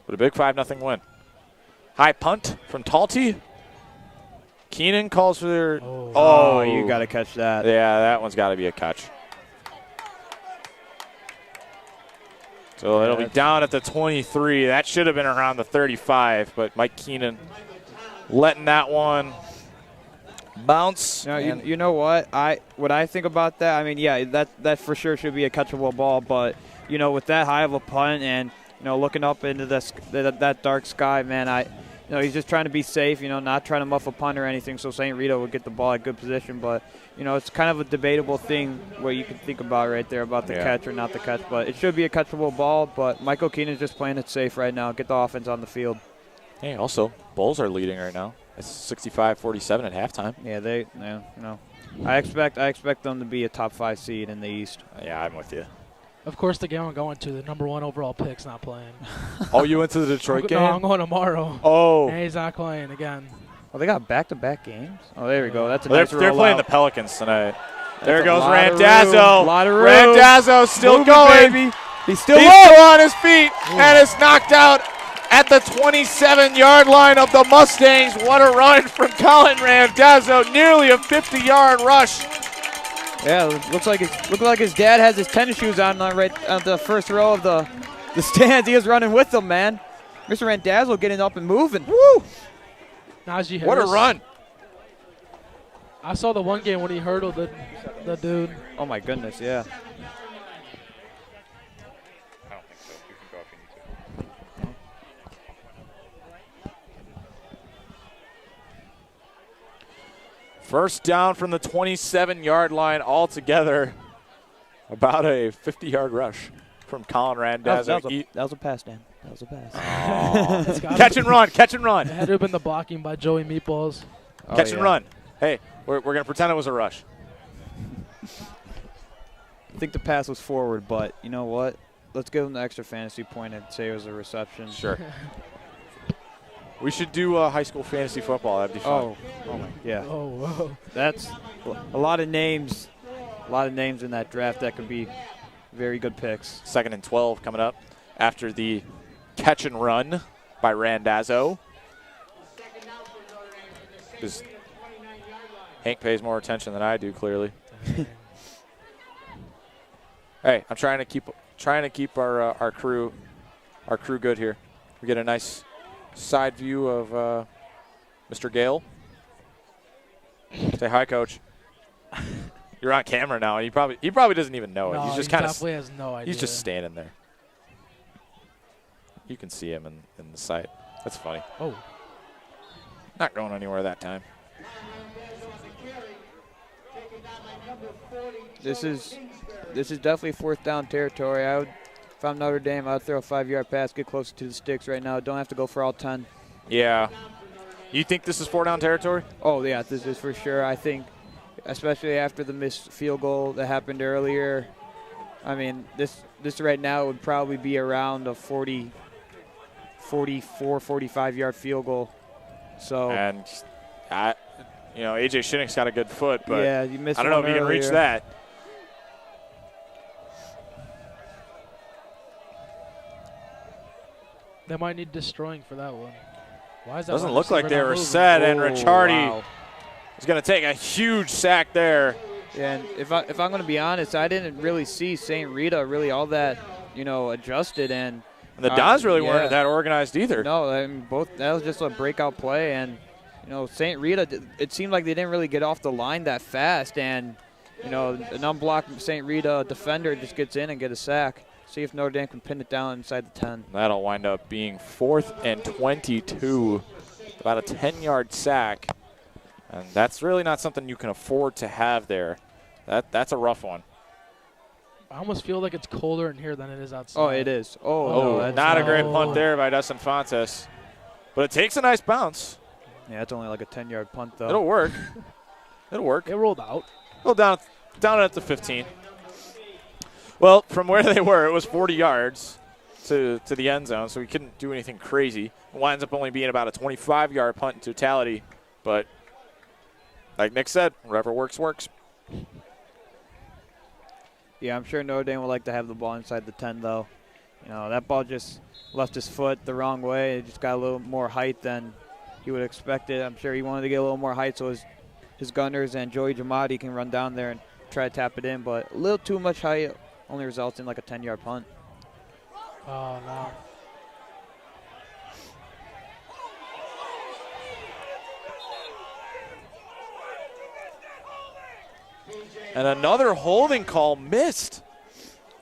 But a big 5-0 win. High punt from Talty. Keenan calls for their. Oh, you got to catch that. Yeah, that one's got to be a catch. So it'll be down at the 23. That should have been around the 35, but Mike Keenan letting that one bounce. No, you know what? What I think about that, I mean, yeah, that for sure should be a catchable ball, but, you know, with that high of a punt and, you know, looking up into that dark sky, man, he's just trying to be safe, you know, not trying to muff a punt or anything, so St. Rita would get the ball at good position. But, you know, it's kind of a debatable thing where you can think about right there about the catch or not the catch. But it should be a catchable ball, but Michael Keenan's just playing it safe right now. Get the offense on the field. Hey, also, Bulls are leading right now. It's 65-47 at halftime. Yeah, I expect them to be a top 5 seed in the East. Yeah, I'm with you. Of course, the game I'm going to, the number 1 overall pick's not playing. Oh, you went to the Detroit game? No, I'm going tomorrow. Oh. And he's not playing again. Oh, they got back-to-back games? Oh, there we go. That's a nice They're playing the rollout. Pelicans tonight. There a goes lot of Randazzo. room, lot of room. Randazzo still Moving, going. baby. He's still on his feet and is knocked out at the 27-yard line of the Mustangs. What a run from Colin Randazzo. Nearly a 50-yard rush. Yeah, looks like his dad has his tennis shoes on right on the first row of the stands. He was running with them, man. Mr. Randazzo getting up and moving. Woo! Najee Harris. What a run. I saw the one game when he hurdled the dude. Oh, my goodness, yeah. I don't think so. You can go if you need to. First down from the 27-yard line altogether. About a 50-yard rush from Colin Randazzo. That was a pass, Dan. That was a pass. Catch and run, catch and run. It had to have been the blocking by Joey Meatballs. Catch and run. Hey, we're going to pretend it was a rush. I think the pass was forward, but you know what? Let's give him the extra fantasy point and say it was a reception. Sure. We should do high school fantasy football. That'd be fun. Oh my, yeah. Oh, whoa. That's a lot of names. A lot of names in that draft that could be very good picks. 2nd and 12 coming up after the catch and run by Randazzo. Because Hank pays more attention than I do, clearly. Hey, I'm trying to keep our crew good here. We get a nice side view of Mr. Gale. Say hi, Coach. You're on camera now, and he probably doesn't even know it. No, He's just he kind of definitely has no idea. He's just standing there. You can see him in the sight. That's funny. Oh. Not going anywhere that time. This is definitely 4th down territory. If I'm Notre Dame, I'd throw a 5-yard pass, get closer to the sticks right now. Don't have to go for all 10. Yeah. You think this is 4-down territory? Oh, yeah, this is for sure. I think, especially after the missed field goal that happened earlier, I mean, this right now would probably be around a 44, 45-yard field goal. So. And, A.J. Shinnick's got a good foot, but yeah, you missed I don't know if he can reach that. They might need destroying for that one. Why is that? Doesn't look like they were set, and Ricciardi is going to take a huge sack there. Yeah, and if I'm going to be honest, I didn't really see St. Rita really all that, adjusted, and the Dons really weren't that organized either. No, I mean, that was just a breakout play, and St. Rita, it seemed like they didn't really get off the line that fast, and an unblocked St. Rita defender just gets in and get a sack. See if Notre Dame can pin it down inside the 10. That'll wind up being 4th and 22. About a 10-yard sack. And that's really not something you can afford to have there. That's a rough one. I almost feel like it's colder in here than it is outside. Oh, it is. No, not a great punt there by Dustin Fontes. But it takes a nice bounce. Yeah, it's only like a 10-yard punt, though. It'll work. It'll work. It rolled out. Well, down at the 15. Well, from where they were, it was 40 yards. to the end zone, so he couldn't do anything crazy. It winds up only being about a 25-yard punt in totality. But like Nick said, whatever works, works. Yeah, I'm sure Notre Dame would like to have the ball inside the 10, though. You know, that ball just left his foot the wrong way. It just got a little more height than he would expect it. I'm sure he wanted to get a little more height so his gunners and Joey Giamatti can run down there and try to tap it in. But a little too much height only results in like a 10-yard punt. Oh, no. And another holding call missed.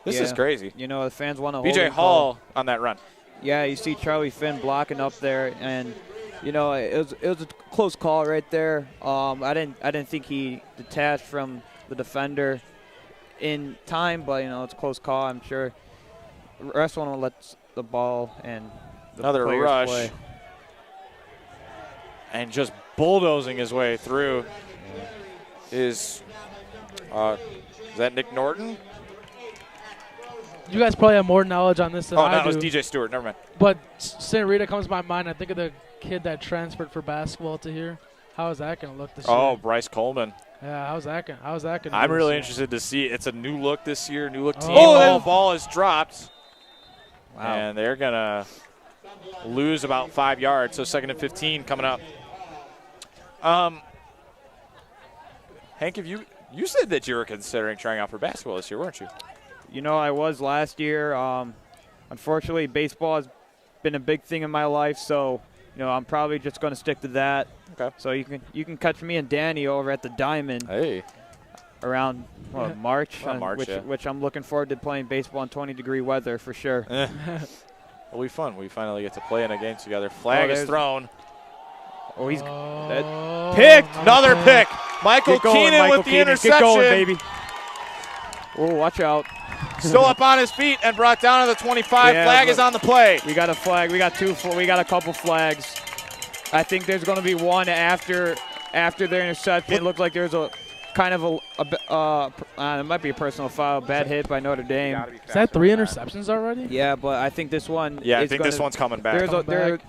This is crazy. You know, the fans want to hold BJ Hall on that run. Yeah, you see Charlie Finn blocking up there, and you know it was a close call right there. I didn't think he detached from the defender in time, but you know it's a close call. I'm sure the rest want to let the ball and the another players rush, play. and just bulldozing his way through is that Nick Norton? You guys probably have more knowledge on this than I do. Oh, no, it was DJ Stewart. Never mind. But St. Rita comes to my mind. I think of the kid that transferred for basketball to here. How is that going to look this year? Oh, Bryce Coleman. Yeah, how's that going to I'm really interested to see. It's a new look this year, new look team. Oh, Ball is dropped. Wow. And they're going to lose about 5 yards. So 2nd and 15 coming up. Hank, you said that you were considering trying out for basketball this year, weren't you? You know, I was last year. Unfortunately, baseball has been a big thing in my life, so you know I'm probably just going to stick to that. Okay. So you can catch me and Danny over at the Diamond. Hey. Around March, Which I'm looking forward to playing baseball in 20-degree weather for sure. It'll be fun. We finally get to play in a game together. Flag is thrown. Oh, he's picked. Another pick. Michael Keenan with the interception. Get going, baby. Oh, watch out. Still up on his feet and brought down to the 25. Yeah, flag is on the play. We got a flag. We got a couple flags. I think there's going to be one after their interception. It looked like there's a kind of it might be a personal foul. Bad hit by Notre Dame. Is that 3 interceptions already? Yeah, but I think this one. Yeah, I think this one's coming back.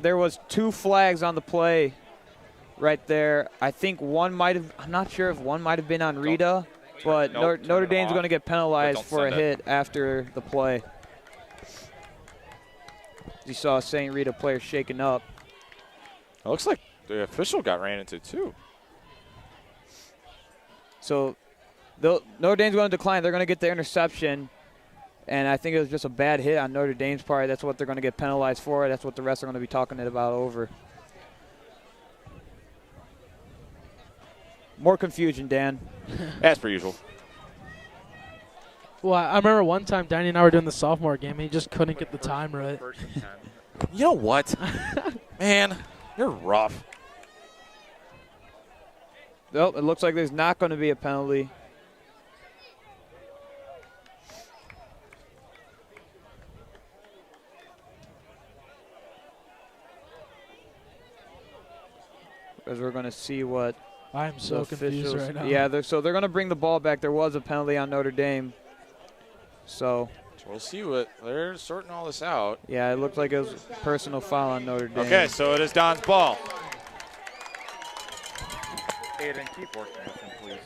There was 2 flags on the play, right there. I think one might have. I'm not sure if one might have been on Rita. But Notre Dame's going to get penalized for a hit after the play. You saw a St. Rita player shaking up. It looks like the official got ran into too. So Notre Dame's going to decline. They're going to get the interception. And I think it was just a bad hit on Notre Dame's part. That's what they're going to get penalized for. That's what the rest are going to be talking about over. More confusion, Dan. As per usual. Well, I remember one time Danny and I were doing the sophomore game, and he just couldn't get the time right. You know what? Man, you're rough. Nope, it looks like there's not going to be a penalty. Because we're going to see what I'm so confused right now. Yeah, so they're going to bring the ball back. There was a penalty on Notre Dame. So we'll see what they're sorting all this out. Yeah, it looked like it was a personal foul on Notre Dame. Okay, so it is Don's ball. Aiden, keep working with him, please.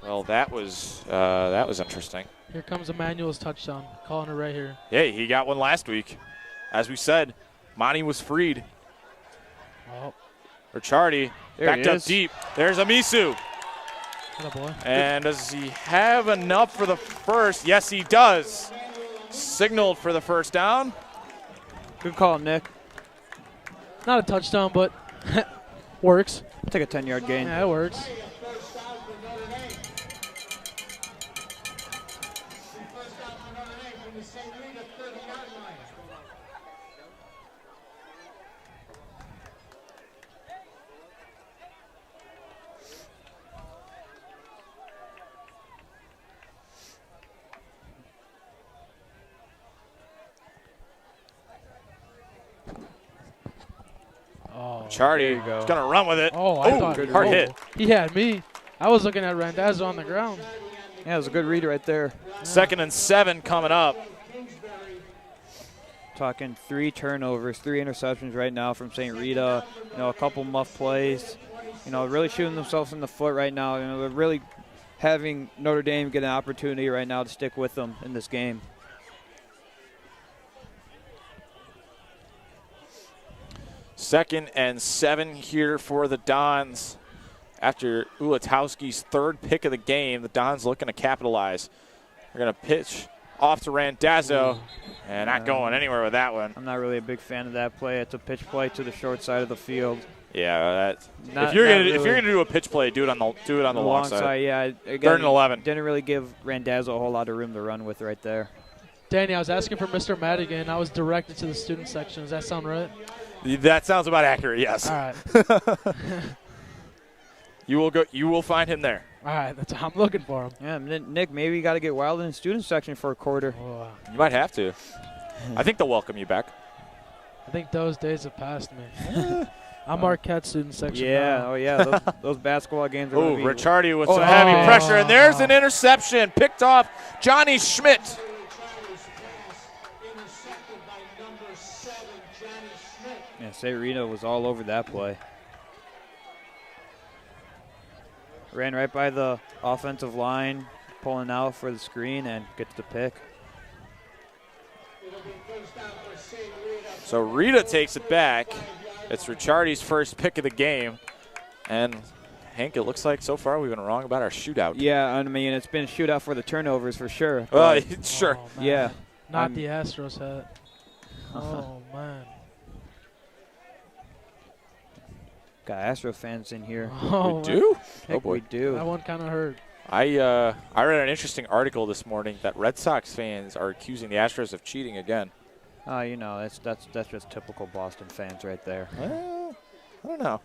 Well, that was interesting. Here comes Emmanuel's touchdown. Calling it right here. Yeah, he got one last week. As we said, Monty was freed. Oh. Ricciardi backed up deep. There's Amisu. Boy. And does he have enough for the first? Yes, he does. Signaled for the first down. Good call, Nick. Not a touchdown, but works. Take a 10-yard gain. Yeah, it works. Chardy is going to run with it. Oh, I thought hard hit. He had me. I was looking at Randazzo on the ground. Yeah, it was a good read right there. 2nd and 7 coming up. Talking 3 turnovers, 3 interceptions right now from St. Rita. You know, a couple muff plays. You know, really shooting themselves in the foot right now. You know, they're really having Notre Dame get an opportunity right now to stick with them in this game. Second and 7 here for the Dons. After Ulatowski's 3rd pick of the game, the Dons looking to capitalize. They're going to pitch off to Randazzo, and not going anywhere with that one. I'm not really a big fan of that play. It's a pitch play to the short side of the field. Yeah, if you're gonna do a pitch play, do it on the long side. Yeah, again, 3rd and 11. Didn't really give Randazzo a whole lot of room to run with right there. Danny, I was asking for Mr. Madigan. I was directed to the student section. Does that sound right? That sounds about accurate. Yes. All right. You will find him there. All right, I'm looking for him. Yeah, Nick, maybe you got to get wild in the student section for a quarter. Oh, You might have to. I think they'll welcome you back. I think those days have passed me. I'm Marquette student section. Yeah, now. oh yeah, those basketball games are Oh, going to be. Ricciardi with some heavy pressure, and there's an interception picked off Johnny Schmidt. Yeah, St. Rita was all over that play. Ran right by the offensive line, pulling out for the screen and gets the pick. So Rita takes it back. It's Ricciardi's first pick of the game. And Hank, it looks like so far we've been wrong about our shootout. Yeah, I mean, it's been a shootout for the turnovers for sure. Sure. Oh, man. Yeah. Not the Astros hat. Oh, man. Got Astro fans in here. Oh, We do? Heck, Oh, boy. we do. That one kind of hurt. I read an interesting article this morning that Red Sox fans are accusing the Astros of cheating again. You know, that's just typical Boston fans right there. I don't know.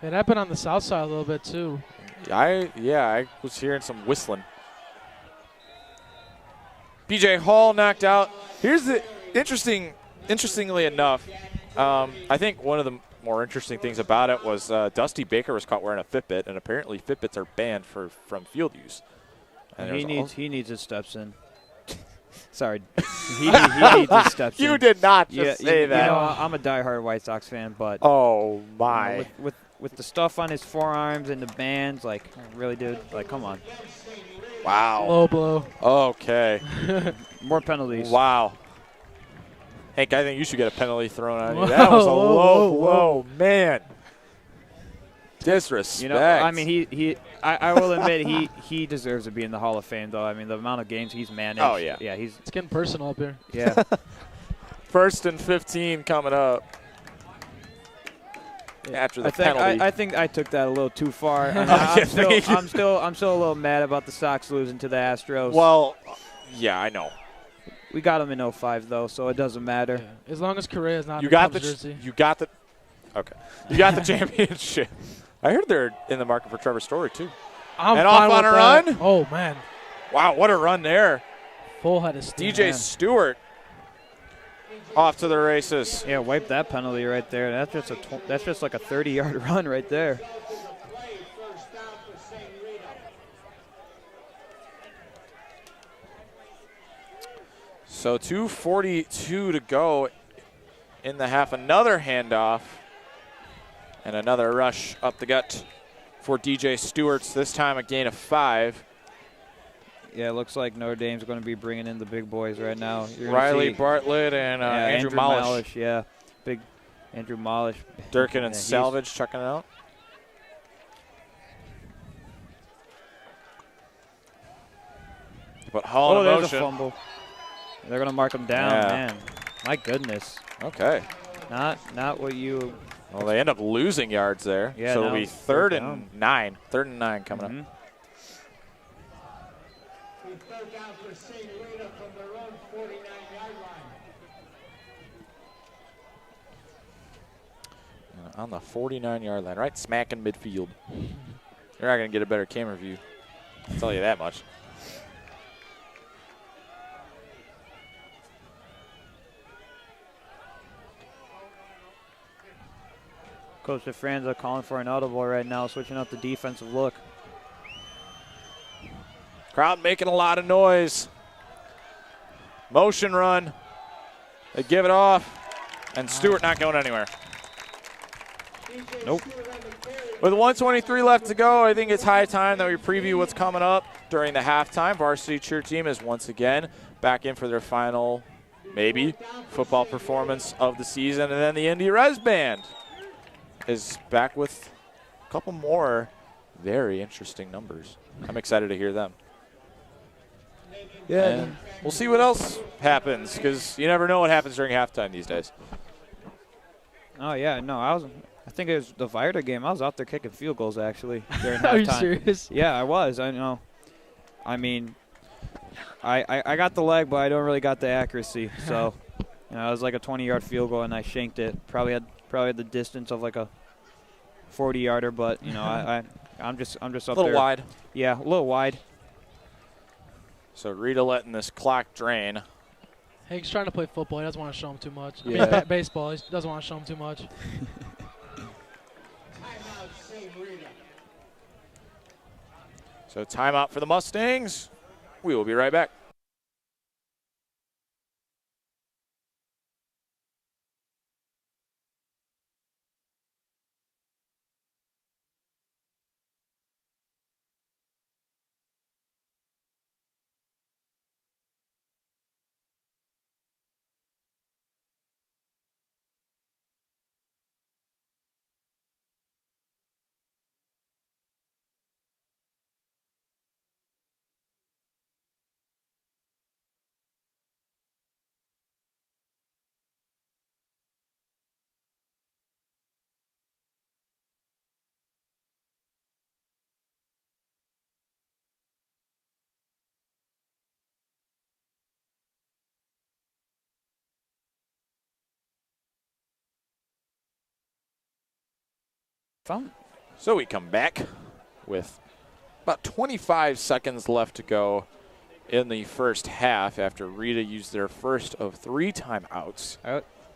It happened on the south side a little bit, too. I was hearing some whistling. BJ Hall knocked out. Here's the interestingly enough, I think one of the more interesting things about it was Dusty Baker was caught wearing a Fitbit, and apparently Fitbits are banned from field use. And he needs his steps in. Sorry, he needs his steps in. You did not just say that. You know, I'm a diehard White Sox fan, but oh my! You know, with the stuff on his forearms and the bands, like really, dude, like come on. Wow. Low blow. Okay. More penalties. Wow. Hank, I think you should get a penalty thrown on you. That was a low blow, man. Disrespect. You know, I mean, I will admit he deserves to be in the Hall of Fame, though. I mean, the amount of games he's managed. Oh, yeah. Yeah, It's getting personal up here. Yeah. 1st and 15 coming up. After the penalty. I think I took that a little too far. I'm still a little mad about the Sox losing to the Astros. Well, yeah, I know. We got them in 05, though, so it doesn't matter. Yeah. As long as Correa's not You in got the jersey. You got the championship. I heard they're in the market for Trevor Story too. I'm and fine off on with a that. run. Oh man! Wow, what a run there! Full head of steam. DJ Stewart off to the races. Yeah, wipe that penalty right there. That's just like a 30-yard run right there. So 2:42 to go in the half. Another handoff and another rush up the gut for DJ Stewart's. This time a gain of 5. Yeah, it looks like Notre Dame's going to be bringing in the big boys right now. Riley Bartlett and Andrew Malish. Yeah, big Andrew Malish. Durkin and Salvage checking it out. But Hall in there's motion. a fumble. They're going to mark him down, man. My goodness. Okay. Not what you. Well, they end up losing yards there. Yeah, so it'll be third and 9. 3rd and 9 coming up. Third down for St. Rita from their own 49-yard line. On the 49-yard line, right smack in midfield. You're not going to get a better camera view. I'll tell you that much. Coach DeFranza calling for an audible right now, switching up the defensive look. Crowd making a lot of noise. Motion run. They give it off. And Stewart not going anywhere. Nope. With 1:23 left to go, I think it's high time that we preview what's coming up during the halftime. Varsity cheer team is once again back in for their final, maybe, football performance of the season. And then the Indy Res Band is back with a couple more very interesting numbers. I'm excited to hear them. Yeah. And we'll see what else happens, because you never know what happens during halftime these days. Oh, yeah. No, I think it was the Varsity game. I was out there kicking field goals, actually, during Are you halftime. serious? Yeah, I was. I know. I mean, I got the leg, but I don't really got the accuracy. So, it was like a 20-yard field goal, and I shanked it. Probably had the distance of like a 40-yarder, but I'm just up there. A little wide. Yeah, a little wide. So Rita letting this clock drain. Hank's trying to play football. He doesn't want to show him too much. Yeah. I mean, baseball. He doesn't want to show him too much. So timeout for the Mustangs. We will be right back. So we come back with about 25 seconds left to go in the first half after Rita used their first of 3 timeouts.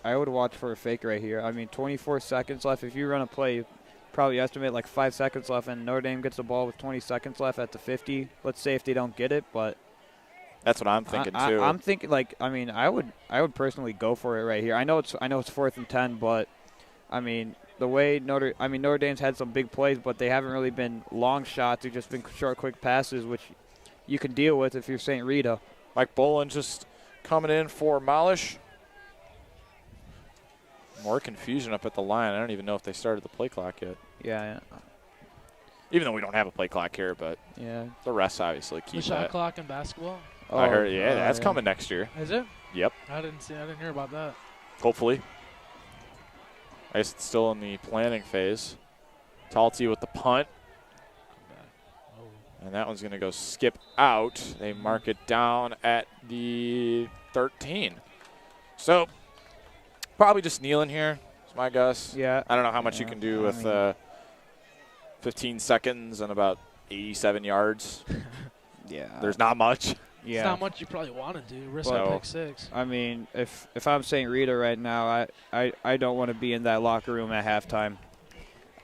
I would watch for a fake right here. I mean, 24 seconds left. If you run a play, you probably estimate like 5 seconds left, and Notre Dame gets the ball with 20 seconds left at the 50. Let's say if they don't get it, but that's what I'm thinking too. I'm thinking I would personally go for it right here. I know it's 4th and 10, but I mean the way Notre Dame's had some big plays, but they haven't really been long shots. They've just been short, quick passes, which you can deal with if you're St. Rita. Mike Bolin just coming in for Malish. More confusion up at the line. I don't even know if they started the play clock yet. Yeah. Even though we don't have a play clock here, but yeah, the refs obviously keep the shot that. clock in basketball. I heard, that's coming next year. Is it? Yep. I didn't hear about that. Hopefully. I guess it's still in the planning phase. Talty with the punt. And that one's going to go skip out. They mark it down at the 13. So probably just kneeling here is my guess. Yeah. I don't know how much you can do with 15 seconds and about 87 yards. Yeah. There's not much. Yeah. It's not much you probably want to do. Risk a pick 6. I mean, if I'm St. Rita right now, I don't want to be in that locker room at halftime.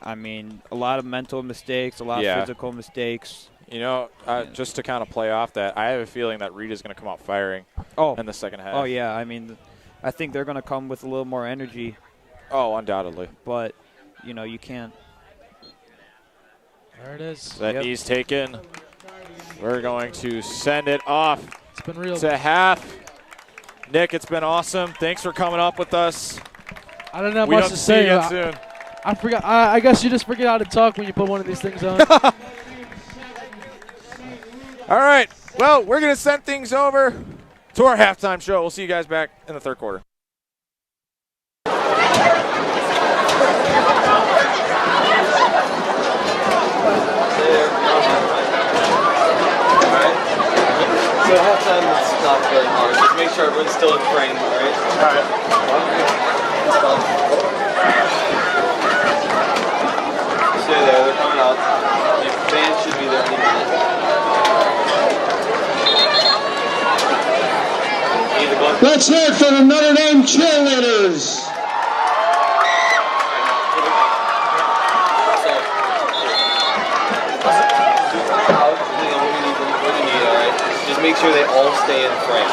I mean, a lot of mental mistakes, a lot of physical mistakes. You know, just to kind of play off that, I have a feeling that Rita's going to come out firing in the second half. Oh, yeah. I mean, I think they're going to come with a little more energy. Oh, undoubtedly. But, you can't. There it is. That knee's taken. We're going to send it off. It's been real. To half. Nick, it's been awesome. Thanks for coming up with us. I don't have much to say. Soon. I forgot. I guess you just forget how to talk when you put one of these things on. All right. Well, we're going to send things over to our halftime show. We'll see you guys back in the third quarter. So halftime is not very hard. Just make sure everyone's still in frame, all right? All right. Stay there. They're coming out. The fans should be there any minute. Let's hear it for the Notre Dame cheerleaders. Just make sure they all stay in frame.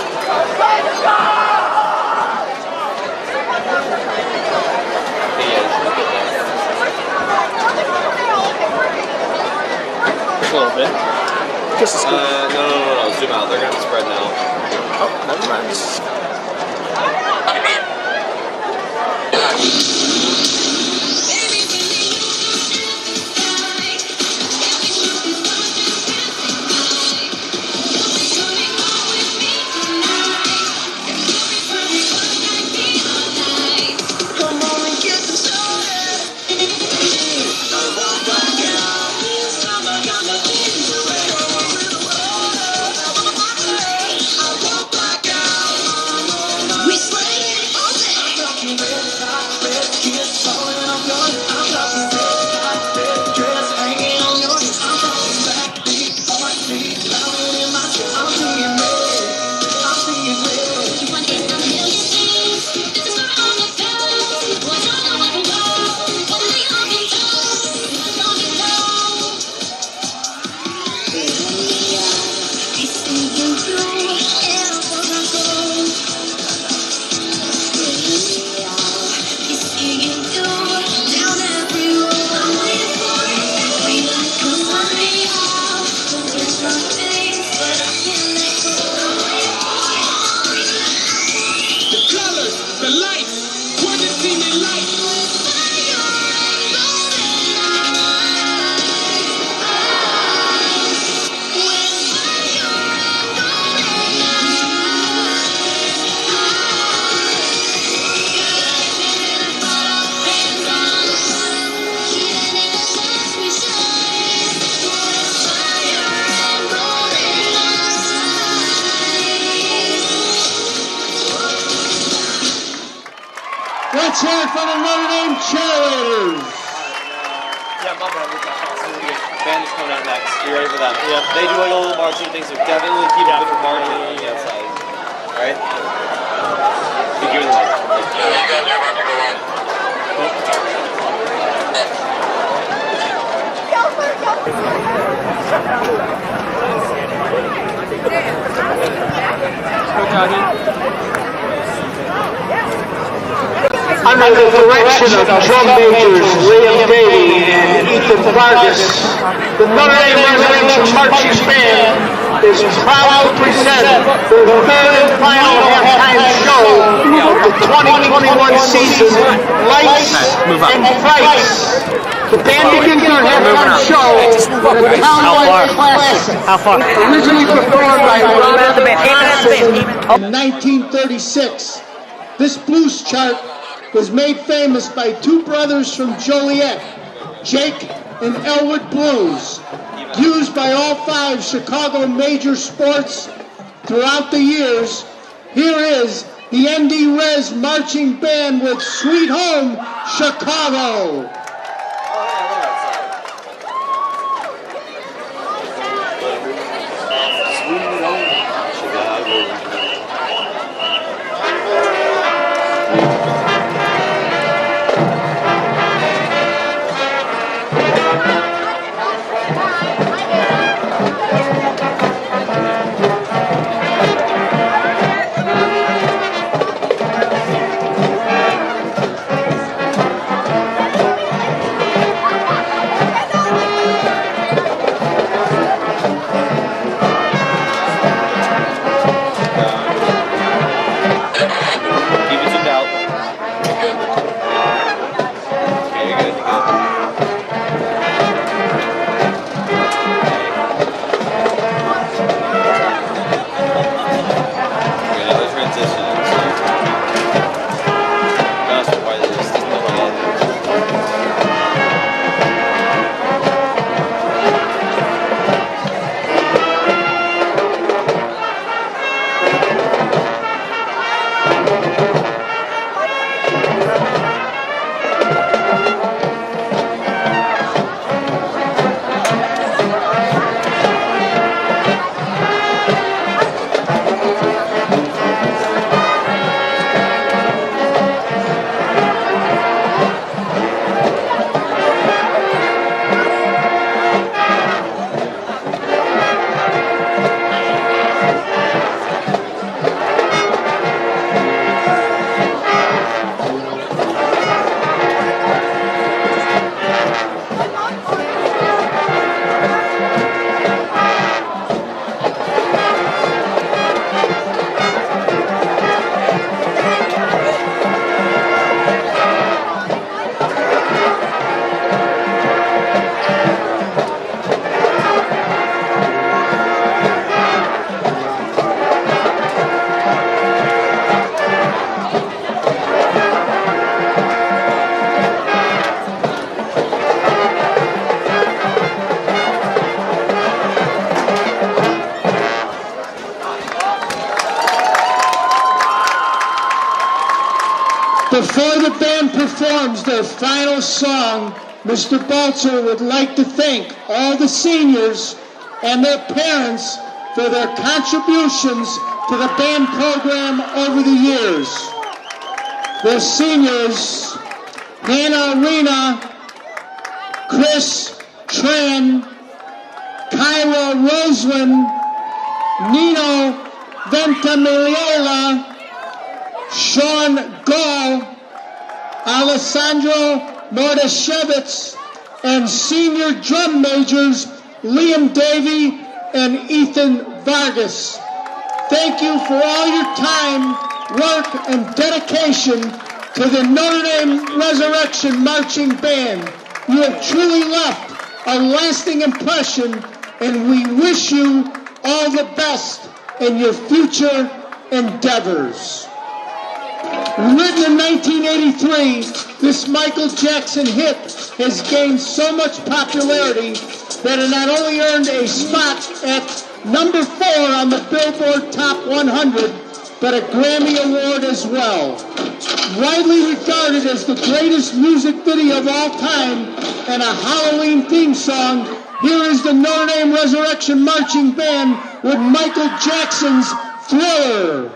A little bit. No. Zoom out. They're going to spread now. Oh, never mind. Let's hear it for the Notre Dame cheerleaders. Yeah, my bad. Band is coming out next. You ready for that? Yeah. They do like a little marching thing, so definitely keep a bit of marching on the outside. Alright? You give me the mic. You guys are about to go on. Under the direction of drum majors Liam Davey and Ethan Vargas, the Notre Dame Residential Marching Band is proud to present their third and final halftime show of the 2021 season, Lights and Fights. The band begins their halftime show with a town-wide classic, originally performed by Rita in 1936. This blues chart was made famous by two brothers from Joliet, Jake and Elwood Blues, used by all five Chicago major sports throughout the years. Here is the ND Res Marching Band with Sweet Home Chicago. Before the band performs their final song, Mr. Balzer would like to thank all the seniors and their parents for their contributions to the band program over the years. The seniors, Hannah Arena, Chris Tran, Kyra Roslin, Nino Ventimiglia, Sean Gall, Alessandro Mordashevitz, and senior drum majors Liam Davey and Ethan Vargas. Thank you for all your time, work, and dedication to the Notre Dame Resurrection Marching Band. You have truly left a lasting impression, and we wish you all the best in your future endeavors. Written in 1983, this Michael Jackson hit has gained so much popularity that it not only earned a spot at number 4 on the Billboard Top 100, but a Grammy Award as well. Widely regarded as the greatest music video of all time and a Halloween theme song, here is the Notre Dame Resurrection Marching Band with Michael Jackson's Thriller.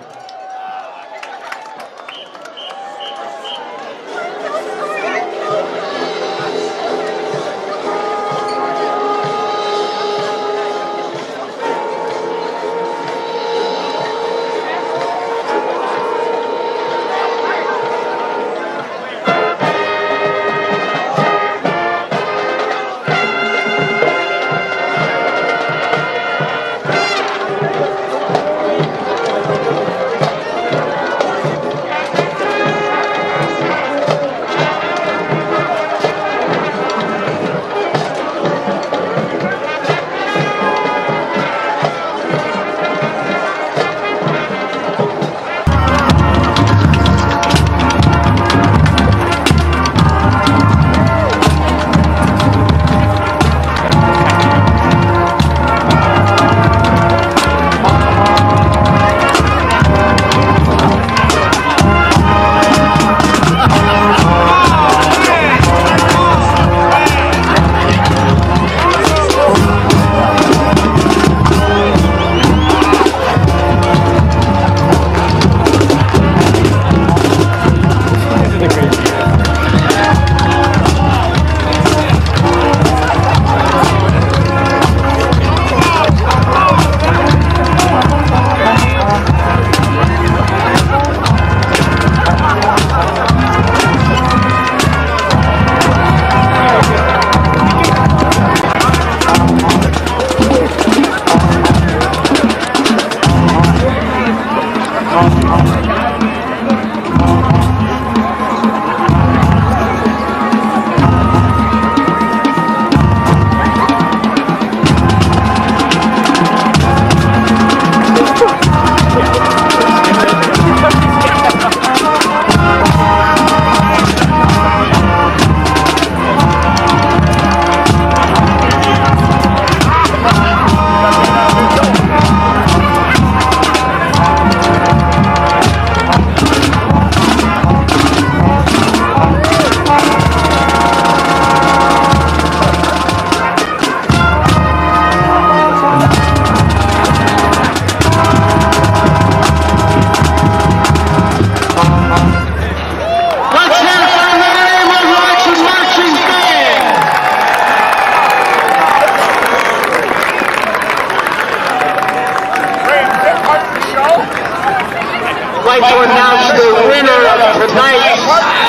I'd like to announce the winner of tonight's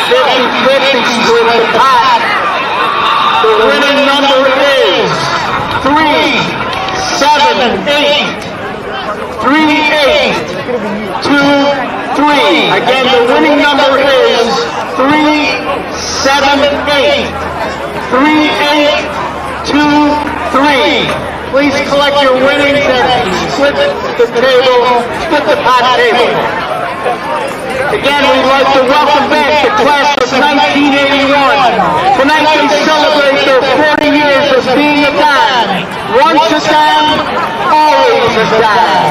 50-50 split the pot. The winning number is 378. 3823. Again, the winning number is 378. 3823. Please collect your winnings and split the pot table. Again, we'd like to welcome back the class of 1981. Tonight they celebrate their 40 years of being a Don. Once a Don, always a Don.